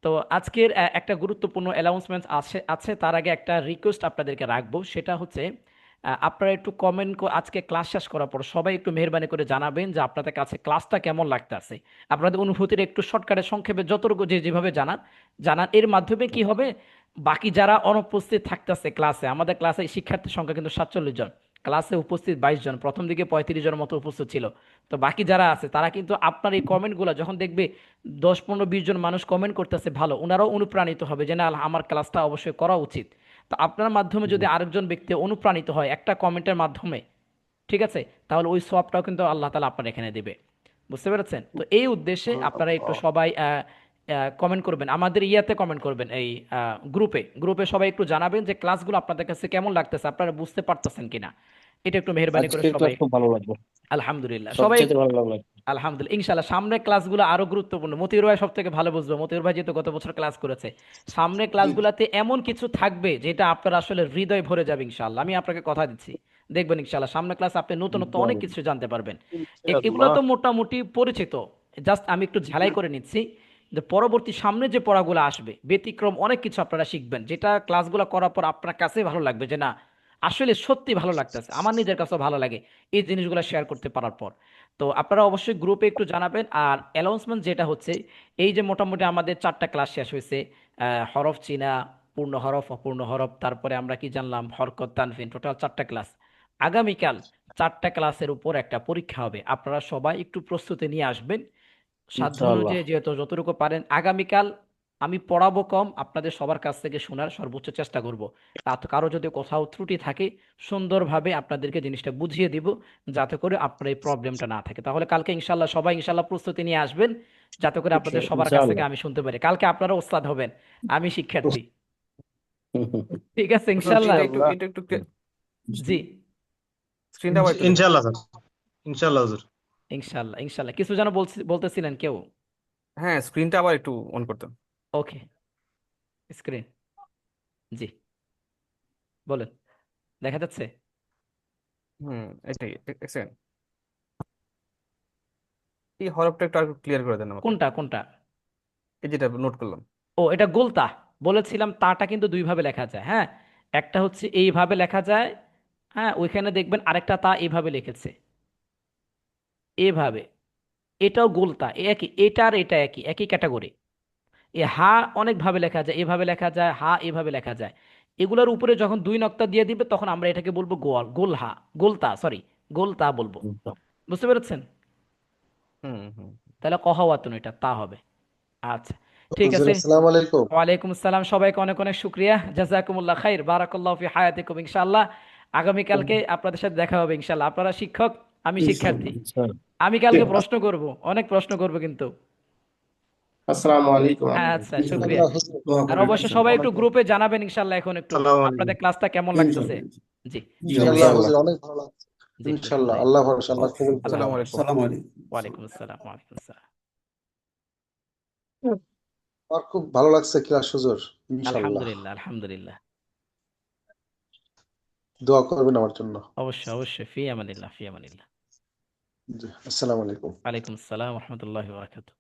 তো আজকের একটা গুরুত্বপূর্ণ অ্যানাউন্সমেন্ট আছে আছে তার আগে একটা রিকোয়েস্ট আপনাদেরকে রাখবো, সেটা হচ্ছে আপনারা একটু কমেন্ট, আজকে ক্লাস শেষ করার পর সবাই একটু মেহরবানি করে জানাবেন যে আপনাদের কাছে ক্লাসটা কেমন লাগতেছে। আপনাদের অনুভূতির একটু শর্টকাটে সংক্ষেপে যতটুকু যেভাবে জানান জানান। এর মাধ্যমে কি হবে, বাকি যারা অনুপস্থিত থাকতেছে ক্লাসে, আমাদের ক্লাসে শিক্ষার্থীর সংখ্যা কিন্তু 47 জন, ক্লাসে উপস্থিত 22 জন, প্রথম দিকে 35 জনের মতো উপস্থিত ছিল। তো বাকি যারা আছে তারা কিন্তু আপনার এই কমেন্টগুলো যখন দেখবে 10 15 20 জন মানুষ কমেন্ট করতেছে, ভালো, ওনারাও অনুপ্রাণিত হবে যে না আমার ক্লাসটা অবশ্যই করা উচিত। তো আপনার মাধ্যমে যদি আরেকজন ব্যক্তি অনুপ্রাণিত হয় একটা কমেন্টের মাধ্যমে, ঠিক আছে, তাহলে ওই সওয়াবটাও কিন্তু আল্লাহ তাআলা আপনার এখানে দেবে। বুঝতে পেরেছেন? তো এই উদ্দেশ্যে আপনারা একটু সবাই কমেন্ট করবেন, আমাদের ইয়াতে কমেন্ট করবেন, এই গ্রুপে গ্রুপে সবাই একটু জানাবেন যে ক্লাসগুলো আপনাদের কাছে কেমন লাগতেছে, আপনারা বুঝতে পারতেছেন কিনা। এটা একটু মেহরবানি করে সবাই। খুব ভালো লাগলো, আলহামদুলিল্লাহ, সবাই সবচেয়ে ভালো লাগলো। আলহামদুলিল্লাহ। ইনশাআল্লাহ সামনের ক্লাসগুলো আরো গুরুত্বপূর্ণ, মতিউর ভাই সব থেকে ভালো বুঝবে, মতিউর ভাই যেহেতু গত বছর ক্লাস করেছে। সামনের ক্লাসগুলোতে এমন কিছু থাকবে যেটা আপনার আসলে হৃদয় ভরে যাবে ইনশাআল্লাহ, আমি আপনাকে কথা দিচ্ছি। দেখবেন ইনশাআল্লাহ সামনের ক্লাস আপনি নতুনত্ব অনেক কিছু জানতে পারবেন। এগুলো তো মোটামুটি পরিচিত, জাস্ট আমি একটু ঝালাই করে নিচ্ছি যে পরবর্তী সামনে যে পড়াগুলো আসবে ব্যতিক্রম অনেক কিছু আপনারা শিখবেন, যেটা ক্লাসগুলো করার পর আপনার কাছে ভালো লাগবে যে না আসলে সত্যি ভালো লাগতেছে, আমার নিজের কাছেও ভালো লাগে এই জিনিসগুলো শেয়ার করতে পারার পর। তো আপনারা অবশ্যই গ্রুপে একটু জানাবেন। আর অ্যানাউন্সমেন্ট যেটা হচ্ছে, এই যে মোটামুটি আমাদের 4টা ক্লাস শেষ হয়েছে, হরফ চিনা, পূর্ণ হরফ অপূর্ণ হরফ, তারপরে আমরা কি জানলাম হরকত তানভিন, টোটাল 4টা ক্লাস। আগামীকাল 4টা ক্লাসের উপর একটা পরীক্ষা হবে, আপনারা সবাই একটু প্রস্তুতি নিয়ে আসবেন সাধ্য ইনশাআল্লাহ। অনুযায়ী, যেহেতু যতটুকু পারেন। আগামীকাল আমি পড়াবো কম, আপনাদের সবার কাছ থেকে শোনার সর্বোচ্চ চেষ্টা করব। কারো যদি কোথাও ত্রুটি থাকে সুন্দরভাবে আপনাদেরকে জিনিসটা বুঝিয়ে দিব, যাতে করে আপনার এই প্রবলেমটা না থাকে। তাহলে কালকে ইনশাল্লাহ সবাই ইনশাল্লাহ প্রস্তুতি নিয়ে আসবেন, যাতে করে আপনাদের সবার কাছ থেকে ইনশাআল্লাহ। আমি শুনতে পারি। কালকে আপনারা ওস্তাদ হবেন, আমি শিক্ষার্থী। ঠিক আছে হুজুর, ইনশাল্লাহ। এটা একটু জি, স্ক্রিনটা আবার একটু দেখেন। ইনশাআল্লাহ স্যার, ইনশাআল্লাহ হুজুর। ইনশাল্লাহ ইনশাল্লাহ। কিছু যেন বলতেছিলেন কেউ? হ্যাঁ, স্ক্রিনটা আবার একটু অন করতে। ওকে, স্ক্রিন, জি বলেন, দেখা যাচ্ছে? এটাই দেখছেন, এই হরফটা একটু আর ক্লিয়ার করে দেন আমাকে। কোনটা কোনটা? এই যেটা নোট করলাম। ও, এটা গোলতা। বলেছিলাম তাটা কিন্তু দুইভাবে লেখা যায়, হ্যাঁ। একটা হচ্ছে এইভাবে লেখা যায়, হ্যাঁ, ওইখানে দেখবেন আরেকটা তা এইভাবে লিখেছে, এভাবে। এটাও গোলতা, একই, এটা আর এটা একই একই ক্যাটাগরি। এ হা অনেকভাবে লেখা যায়, এভাবে লেখা যায়, হা এভাবে লেখা যায়। এগুলোর উপরে যখন 2 নক্তা দিয়ে দিবে তখন আমরা এটাকে বলবো গোল, গোল হা, গোলতা, সরি, গোলতা বলবো। বুঝতে পেরেছেন? হুম হুম তাহলে কহাওয়াতুন, এটা তা হবে। আচ্ছা, ঠিক হুজুর আছে। আসসালামু আলাইকুম। ওয়ালাইকুম আসসালাম, সবাইকে অনেক অনেক শুক্রিয়া, জাযাকুমুল্লাহ খাইর, বারাকাল্লাহু ফি হায়াতিকুম। ইনশাআল্লাহ আগামীকালকে আপনাদের সাথে দেখা হবে ইনশাআল্লাহ। আপনারা শিক্ষক, আমি শিক্ষার্থী। আমি কালকে প্রশ্ন করব, অনেক প্রশ্ন করব কিন্তু। আসসালামু আলাইকুম। আচ্ছা, শুক্রিয়া। ইনশাআল্লাহ হুজুর। দোয়া আর করেন অবশ্যই হুজুর। সবাই একটু গ্রুপে জানাবেন ইনশাআল্লাহ এখন একটু আসসালামু আলাইকুম। আপনাদের ক্লাসটা কেমন লাগতেছে। ইনশাআল্লাহ। জি, ইনশাআল্লাহ ইনশাআল্লাহ। হুজুর অনেক ভালো লাগছে। জি, ইনশাআল্লাহ, জি। আল্লাহ ভরসা, আল্লাহ কবুল করুন। আসসালামু আলাইকুম। আসসালামু আলাইকুম। ওয়ালাইকুম আসসালাম, ওয়ালাইকুম আসসালাম। আমার খুব ভালো লাগছে ক্লাস হুজুর। ইনশাআল্লাহ আলহামদুলিল্লাহ, আলহামদুলিল্লাহ। দোয়া করবেন আমার জন্য। অবশ্যই অবশ্যই, ফি আমানিল্লাহ, ফি আমানিল্লাহ। জি, আসসালামু আলাইকুম। ওয়ালাইকুম আসসালাম রহমতুল্লাহ বারাকাতুহ।